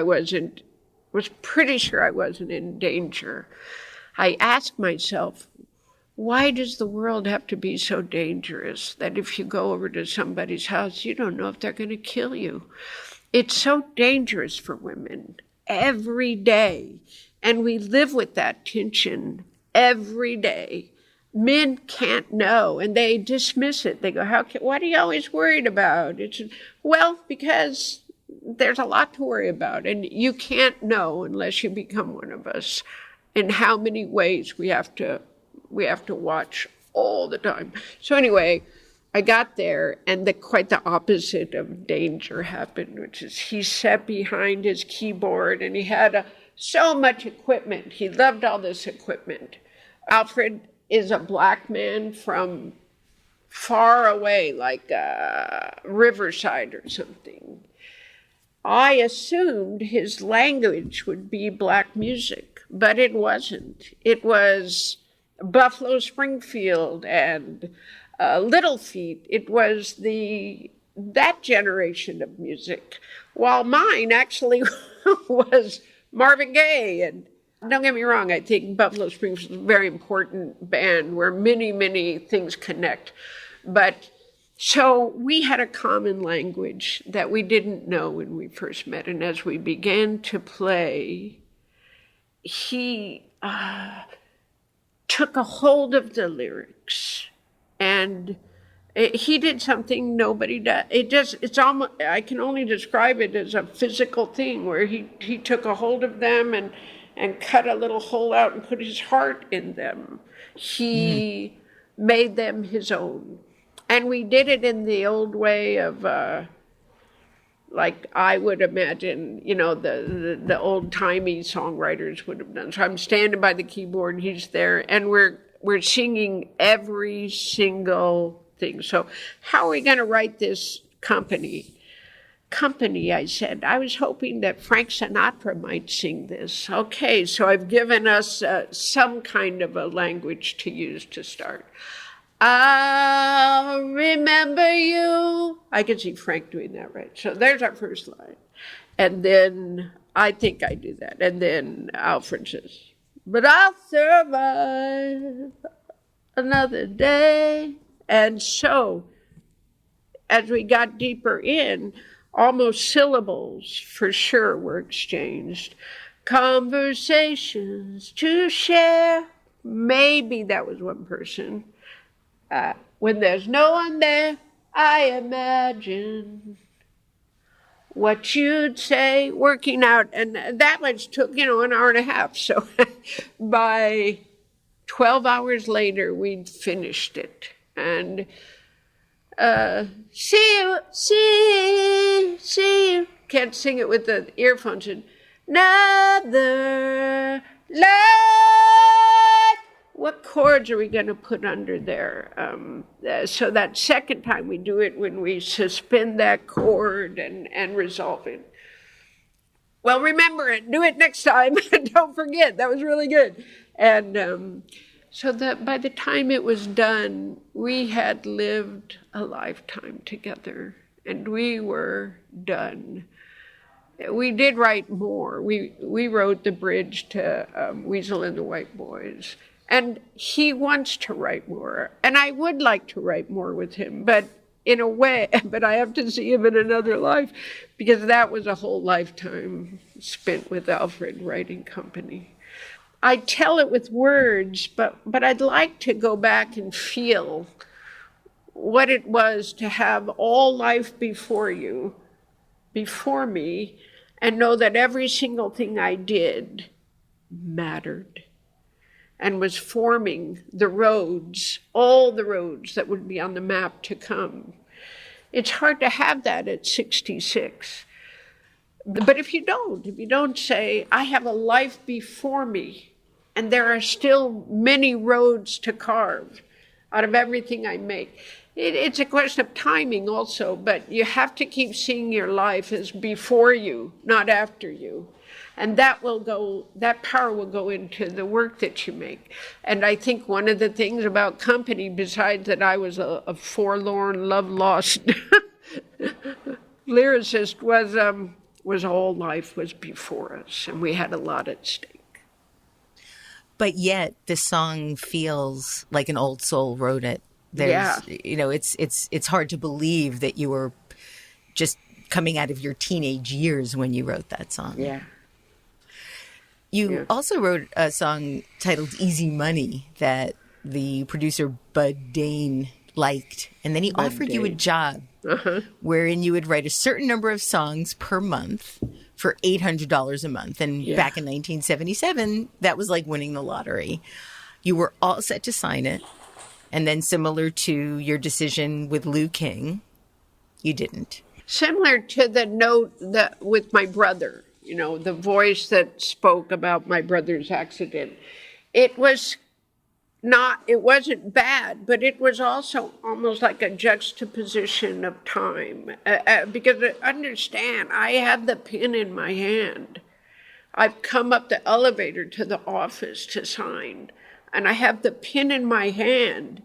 was pretty sure I wasn't in danger. I asked myself, why does the world have to be so dangerous that if you go over to somebody's house, you don't know if they're going to kill you? It's so dangerous for women every day. And we live with that tension every day. Men can't know, and they dismiss it. They go, what are you always worried about? Well, because there's a lot to worry about, and you can't know unless you become one of us in how many ways we have to watch all the time. So anyway, I got there, and quite the opposite of danger happened, which is he sat behind his keyboard, and he had so much equipment. He loved all this equipment. Alfred is a black man from far away, like Riverside or something. I assumed his language would be black music, but it wasn't. It was Buffalo Springfield and Little Feat. It was that generation of music, while mine actually was Marvin Gaye. And don't get me wrong, I think Buffalo Springfield is a very important band where many, many things connect. But so we had a common language that we didn't know when we first met. And as we began to play, he took a hold of the lyrics, and he did something nobody does. It's almost, I can only describe it as a physical thing where he took a hold of them and cut a little hole out and put his heart in them. He made them his own. And we did it in the old way of, like I would imagine, the old-timey songwriters would have done. So I'm standing by the keyboard, and he's there, and we're singing every single thing. So how are we going to write this company? company, I said, I was hoping that Frank Sinatra might sing this. Okay, so I've given us some kind of a language to use to start. I'll remember you. I can see Frank doing that, right? So there's our first line. And then I think I do that. And then Alfred says, but I'll survive another day. And so as we got deeper in, almost syllables for sure were exchanged. Conversations to share. Maybe that was one person. When there's no one there, I imagine what you'd say, working out. And that much took, an hour and a half. So by 12 hours later, we'd finished it. And see you. Can't sing it with the earphones. And another light. What chords are we going to put under there? So that second time we do it when we suspend that chord and resolve it. Well, remember it. Do it next time. Don't forget. That was really good. And so that by the time it was done, we had lived a lifetime together, and we were done. We did write more. We wrote the bridge to Weasel and the White Boys, and he wants to write more, and I would like to write more with him, but I have to see him in another life, because that was a whole lifetime spent with Alfred Writing Company. I tell it with words, but I'd like to go back and feel what it was to have all life before me, and know that every single thing I did mattered and was forming the roads, all the roads that would be on the map to come. It's hard to have that at 66. But if you don't say, I have a life before me, and there are still many roads to carve out of everything I make. It's a question of timing also, but you have to keep seeing your life as before you, not after you. And that power will go into the work that you make. And I think one of the things about company, besides that I was a forlorn, love-lost lyricist, was all life was before us, and we had a lot at stake.
But yet the song feels like an old soul wrote it. It's hard to believe that you were just coming out of your teenage years when you wrote that song.
Yeah.
You also wrote a song titled Easy Money that the producer Bud Dane liked, and then he offered you a job wherein you would write a certain number of songs per month for $800 a month. And back in 1977, that was like winning the lottery. You were all set to sign it. And then similar to your decision with Lou King, you didn't.
Similar to the note that with my brother, the voice that spoke about my brother's accident. It wasn't bad, but it was also almost like a juxtaposition of time. Because understand, I have the pen in my hand. I've come up the elevator to the office to sign, and I have the pen in my hand,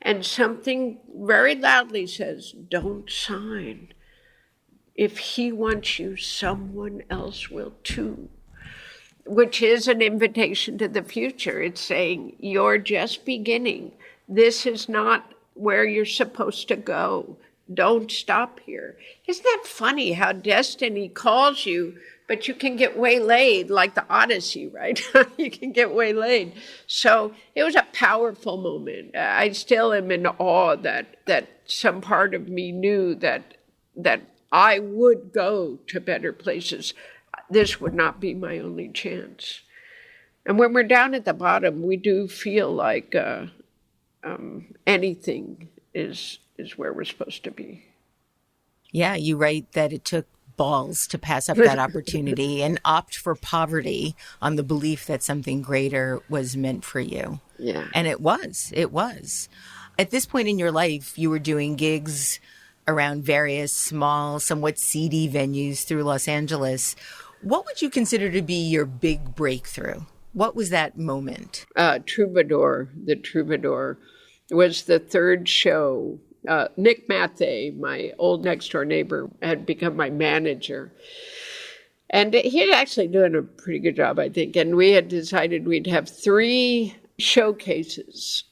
and something very loudly says, don't sign. If he wants you, someone else will too. Which is an invitation to the future. It's saying, you're just beginning. This is not where you're supposed to go. Don't stop here. Isn't that funny how destiny calls you, but you can get waylaid, like the Odyssey, right? You can get waylaid. So it was a powerful moment. I still am in awe that some part of me knew that I would go to better places. This would not be my only chance. And when we're down at the bottom, we do feel like anything is where we're supposed to be.
Yeah, you write that it took balls to pass up that opportunity and opt for poverty on the belief that something greater was meant for you.
Yeah.
And it was. At this point in your life, you were doing gigs around various small, somewhat seedy venues through Los Angeles. What would you consider to be your big breakthrough? What was that moment?
Troubadour. The Troubadour was the third show. Nick Mathey, my old next-door neighbor, had become my manager. And he had actually done a pretty good job, I think. And we had decided we'd have 3 showcases,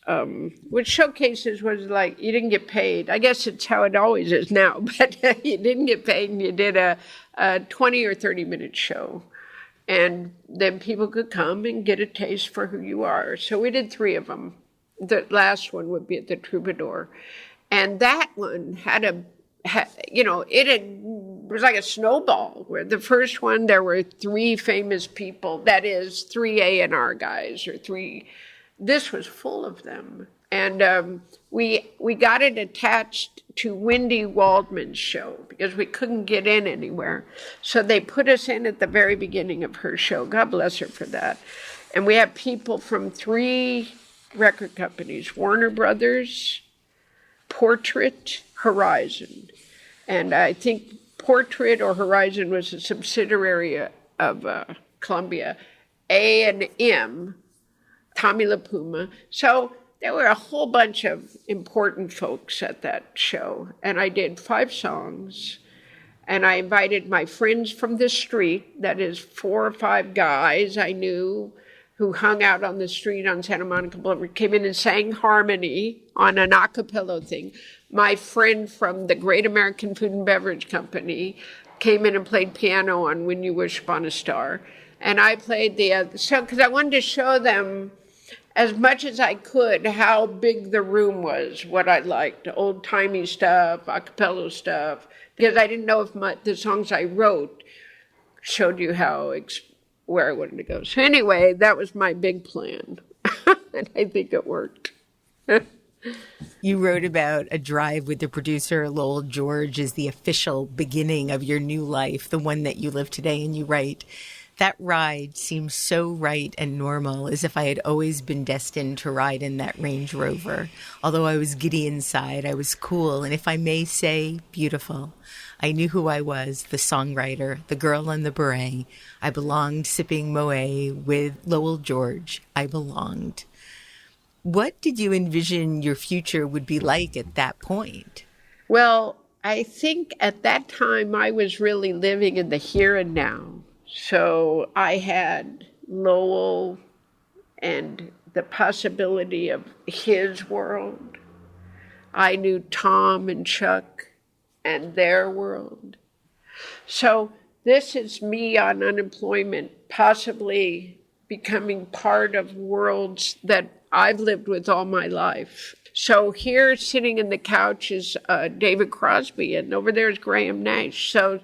which showcases was like you didn't get paid. I guess it's how it always is now, but you didn't get paid and you did a 20 or 30-minute show. And then people could come and get a taste for who you are. So we did 3 of them. The last one would be at the Troubadour. And that one it was like a snowball, where the first one, there were 3 famous people, that is 3 A&R guys or 3, this was full of them. And we got it attached to Wendy Waldman's show because we couldn't get in anywhere. So they put us in at the very beginning of her show. God bless her for that. And we have people from 3 record companies, Warner Brothers, Portrait, Horizon. And I think Portrait or Horizon was a subsidiary of Columbia. A&M, Tommy LaPuma. So there were a whole bunch of important folks at that show. And I did 5 songs. And I invited my friends from the street, that is 4 or 5 guys I knew who hung out on the street on Santa Monica Boulevard, came in and sang harmony on an a cappella thing. My friend from the Great American Food and Beverage Company came in and played piano on When You Wish Upon a Star. And I played the other, so because I wanted to show them as much as I could how big the room was, what I liked, old-timey stuff, a cappella stuff, because I didn't know if the songs I wrote showed you where I wanted to go. So anyway, that was my big plan. And I think it worked.
You wrote about a drive with the producer, Lowell George, as the official beginning of your new life, the one that you live today. And you write, that ride seems so right and normal, as if I had always been destined to ride in that Range Rover. Although I was giddy inside, I was cool, and if I may say, beautiful. I knew who I was, the songwriter, the girl in the beret. I belonged sipping Moet with Lowell George. I belonged. What did you envision your future would be like at that point?
Well, I think at that time I was really living in the here and now. So I had Lowell and the possibility of his world. I knew Tom and Chuck and their world. So this is me on unemployment, possibly becoming part of worlds that I've lived with all my life. So here, sitting in the couch, is David Crosby, and over there is Graham Nash. So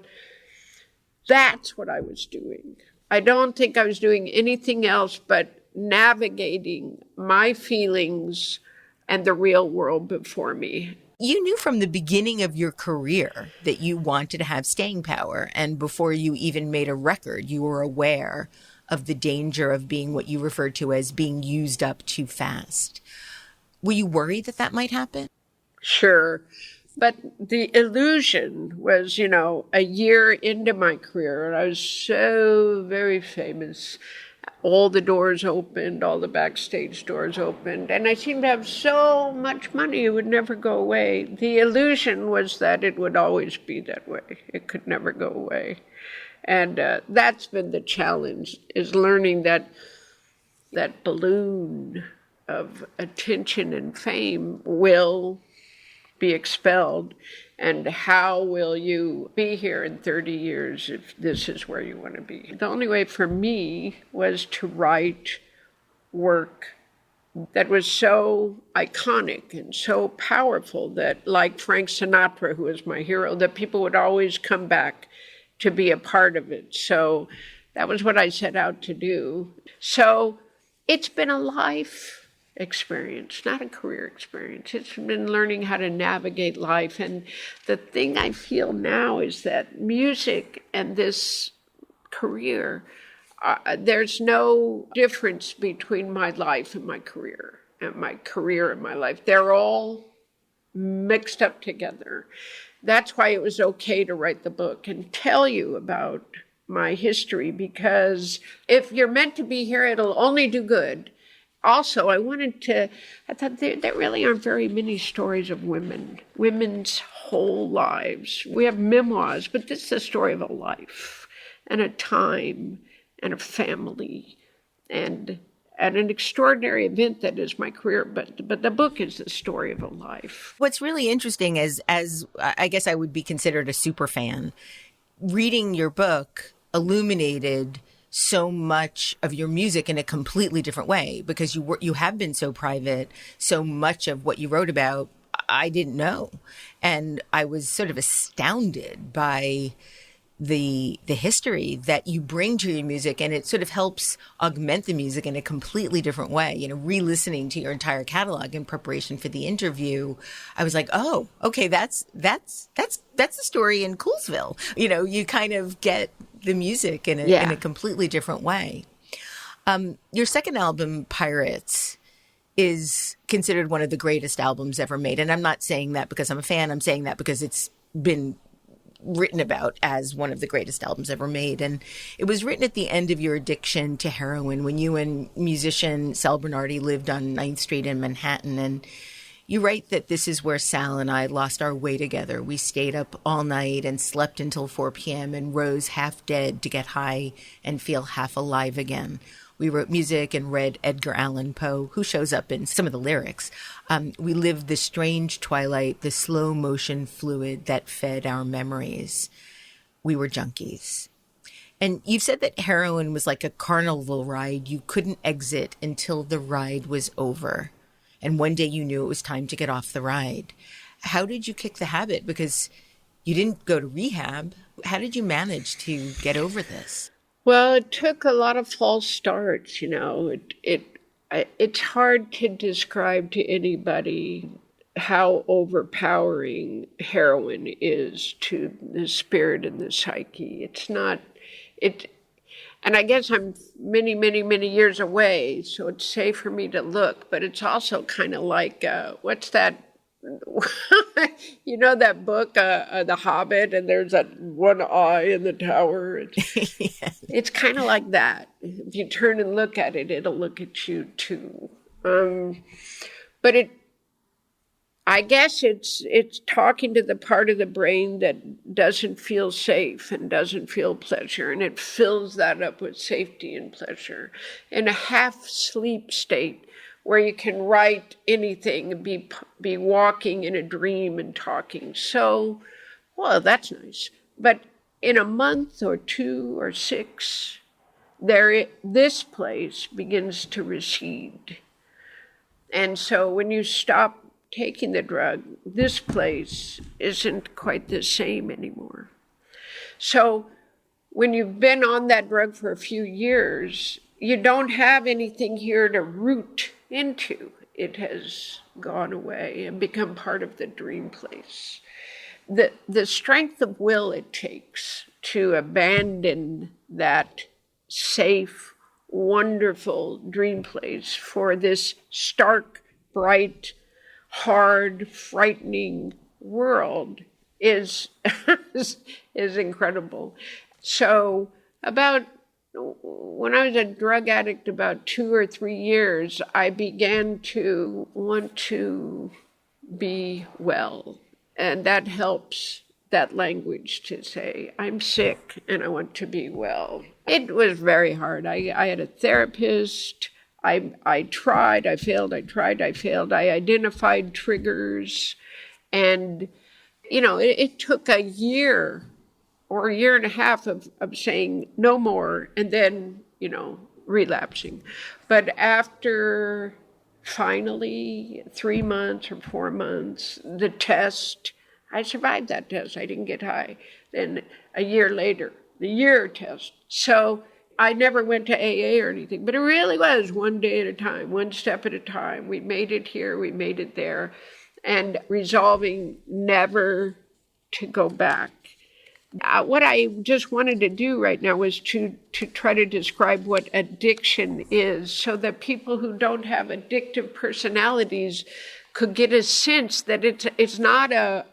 that's what I was doing. I don't think I was doing anything else but navigating my feelings and the real world before me.
You knew from the beginning of your career that you wanted to have staying power. And before you even made a record, you were aware of the danger of being what you referred to as being used up too fast. Were you worried that that might happen?
Sure. But the illusion was, a year into my career, and I was so very famous. All the doors opened, all the backstage doors opened, and I seemed to have so much money it would never go away. The illusion was that it would always be that way. It could never go away. And that's been the challenge, is learning that balloon of attention and fame will be expelled, and how will you be here in 30 years if this is where you want to be? The only way for me was to write work that was so iconic and so powerful that, like Frank Sinatra, who was my hero, that people would always come back to be a part of it. So that was what I set out to do. So it's been a life experience, not a career experience. It's been learning how to navigate life. And the thing I feel now is that music and this career, there's no difference between my life and my career and my life. They're all mixed up together. That's why it was okay to write the book and tell you about my history, because if you're meant to be here, it'll only do good. Also, I thought there really aren't very many stories of women's whole lives. We have memoirs, but this is the story of a life and a time and a family and an extraordinary event that is my career. But the book is the story of a life.
What's really interesting is, as I guess I would be considered a super fan, reading your book illuminated so much of your music in a completely different way, because you have been so private. So much of what you wrote about, I didn't know. And I was sort of astounded by the history that you bring to your music, and it sort of helps augment the music in a completely different way. You know, re-listening to your entire catalog in preparation for the interview, I was like, oh, okay, that's the story in Coolsville. You know, you kind of get the music in a completely different way. Your second album, Pirates, is considered one of the greatest albums ever made. And I'm not saying that because I'm a fan. I'm saying that because it's been written about as one of the greatest albums ever made. And it was written at the end of your addiction to heroin, when you and musician Sal Bernardi lived on 9th Street in Manhattan. And you write that this is where Sal and I lost our way together. We stayed up all night and slept until 4 p.m. and rose half dead to get high and feel half alive again. We wrote music and read Edgar Allan Poe, who shows up in some of the lyrics. We lived the strange twilight, the slow motion fluid that fed our memories. We were junkies. And you've said that heroin was like a carnival ride you couldn't exit until the ride was over. And one day you knew it was time to get off the ride. How did you kick the habit? Because you didn't go to rehab. How did you manage to get over this?
Well, it took a lot of false starts, you know. It's hard to describe to anybody how overpowering heroin is to the spirit and the psyche. And I guess I'm many, many, many years away, so it's safe for me to look, but it's also kind of like, what's that? You know that book, The Hobbit, and there's that one eye in the tower? It's kind of like that. If you turn and look at it, it'll look at you too. But I guess it's talking to the part of the brain that doesn't feel safe and doesn't feel pleasure, and it fills that up with safety and pleasure in a half-sleep state, where you can write anything and be walking in a dream and talking. So, well, that's nice. But in a month or 2 or 6, this place begins to recede. And so when you stop taking the drug, this place isn't quite the same anymore. So when you've been on that drug for a few years, you don't have anything here to root into. It has gone away and become part of the dream place. The strength of will it takes to abandon that safe, wonderful dream place for this stark, bright, hard, frightening world is incredible. So when I was a drug addict about 2 or 3 years, I began to want to be well. And that helps, that language, to say, I'm sick and I want to be well. It was very hard. I had a therapist. I tried, I failed, I tried, I failed. I identified triggers. And, you know, it took a year or a year and a half of saying no more, and then, you know, relapsing. But after finally 3 months or 4 months, the test, I survived that test. I didn't get high. Then a year later, the year test. So I never went to AA or anything, but it really was one day at a time, one step at a time. We made it here, we made it there, and resolving never to go back. What I just wanted to do right now was to try to describe what addiction is, so that people who don't have addictive personalities could get a sense that it's not a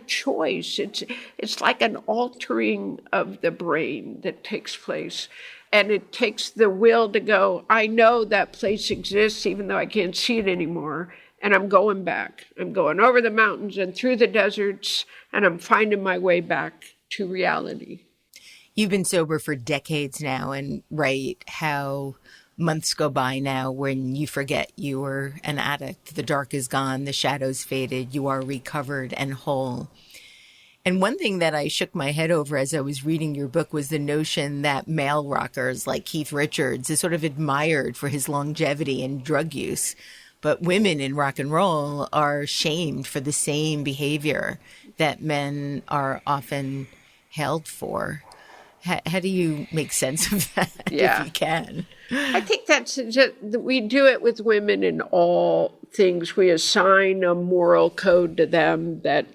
choice. It's like an altering of the brain that takes place. And it takes the will to go, I know that place exists even though I can't see it anymore. And I'm going back. I'm going over the mountains and through the deserts, and I'm finding my way back to reality.
You've been sober for decades now, and write how months go by now when you forget you were an addict. The dark is gone, the shadows faded, you are recovered and whole. And one thing that I shook my head over as I was reading your book was the notion that male rockers like Keith Richards is sort of admired for his longevity and drug use. But women in rock and roll are shamed for the same behavior that men are often held for. How do you make sense of that, if you can?
I think that's just, we do it with women in all things. We assign a moral code to them that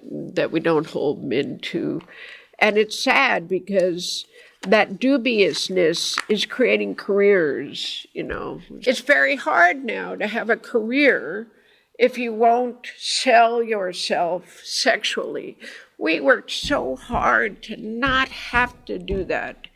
we don't hold men to. And it's sad because that dubiousness is creating careers, It's very hard now to have a career if you won't sell yourself sexually. We worked so hard to not have to do that.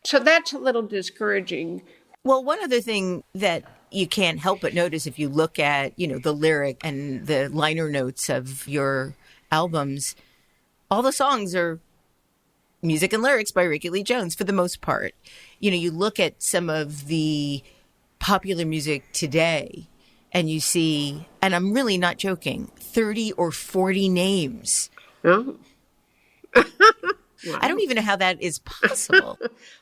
So that's a little discouraging.
Well, one other thing that you can't help but notice if you look at, the lyric and the liner notes of your albums, all the songs are music and lyrics by Ricky Lee Jones for the most part. You look at some of the popular music today and you see, and I'm really not joking, 30 or 40 names.
Oh. Wow.
I don't even know how that is possible.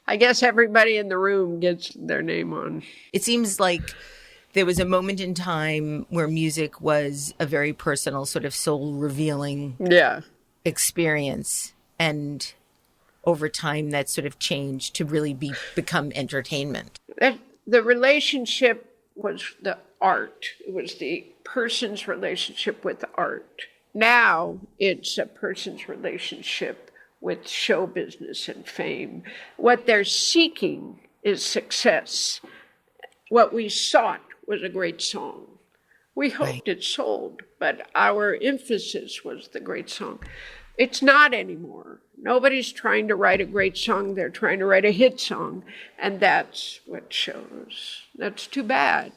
I guess everybody in the room gets their name on.
It seems like there was a moment in time where music was a very personal, sort of soul-revealing experience. And over time, that sort of changed to really become entertainment.
The relationship was the art. It was the person's relationship with the art. Now it's a person's relationship with show business and fame. What they're seeking is success. What we sought was a great song. We hoped it sold, but our emphasis was the great song. It's not anymore. Nobody's trying to write a great song. They're trying to write a hit song, and that's what shows. That's too bad.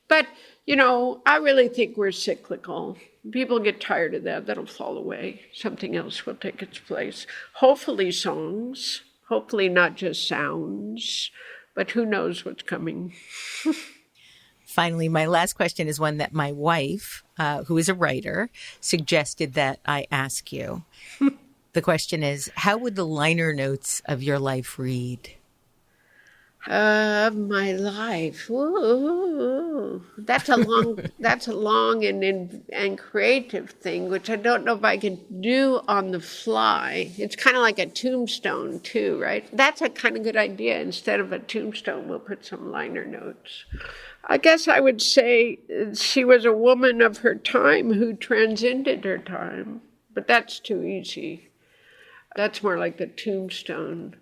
But, I really think we're cyclical. People get tired of that. That'll fall away. Something else will take its place. Hopefully songs. Hopefully not just sounds. But who knows what's coming.
Finally, my last question is one that my wife, who is a writer, suggested that I ask you. The question is, how would the liner notes of your life read?
Of my life. Ooh, that's a long and creative thing, which I don't know if I can do on the fly. It's kind of like a tombstone too, right? That's a kind of good idea. Instead of a tombstone, we'll put some liner notes. I guess I would say she was a woman of her time who transcended her time, but that's too easy. That's more like the tombstone.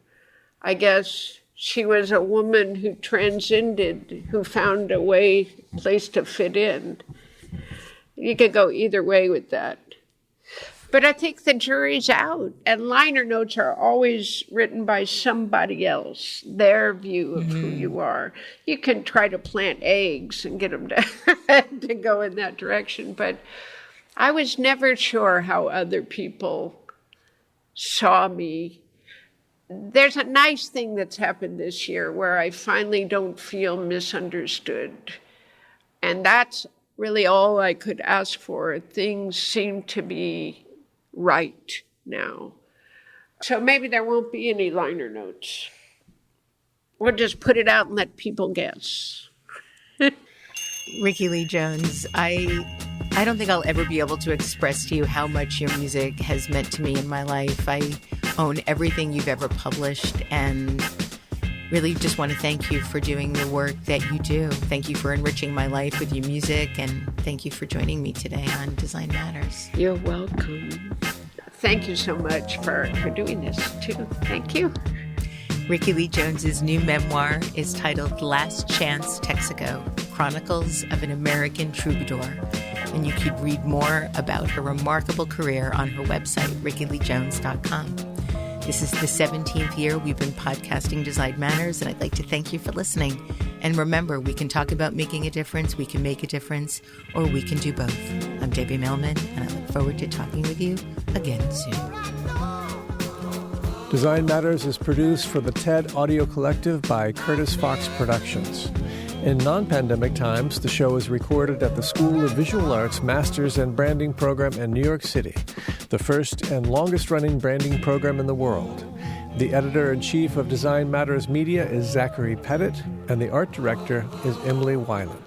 I guess she was a woman who transcended, who found a place to fit in. You could go either way with that. But I think the jury's out. And liner notes are always written by somebody else, their view of who you are. You can try to plant eggs and get them to go in that direction. But I was never sure how other people saw me. There's a nice thing that's happened this year where I finally don't feel misunderstood. And that's really all I could ask for. Things seem to be right now. So maybe there won't be any liner notes. We'll just put it out and let people guess.
Ricky Lee Jones, I don't think I'll ever be able to express to you how much your music has meant to me in my life. I own everything you've ever published and really just want to thank you for doing the work that you do. Thank you for enriching my life with your music, and thank you for joining me today on Design Matters.
You're welcome. Thank you so much for doing this, too. Thank you.
Ricky Lee Jones's new memoir is titled Last Chance Texaco, Chronicles of an American Troubadour. and you could read more about her remarkable career on her website, rickyleejones.com. This is the 17th year we've been podcasting Design Matters, and I'd like to thank you for listening. And remember, we can talk about making a difference, we can make a difference, or we can do both. I'm Debbie Millman, and I look forward to talking with you again soon.
Design Matters is produced for the TED Audio Collective by Curtis Fox Productions. In non-pandemic times, the show is recorded at the School of Visual Arts Masters in Branding program in New York City, the first and longest-running branding program in the world. The editor-in-chief of Design Matters Media is Zachary Pettit, and the art director is Emily Weiland.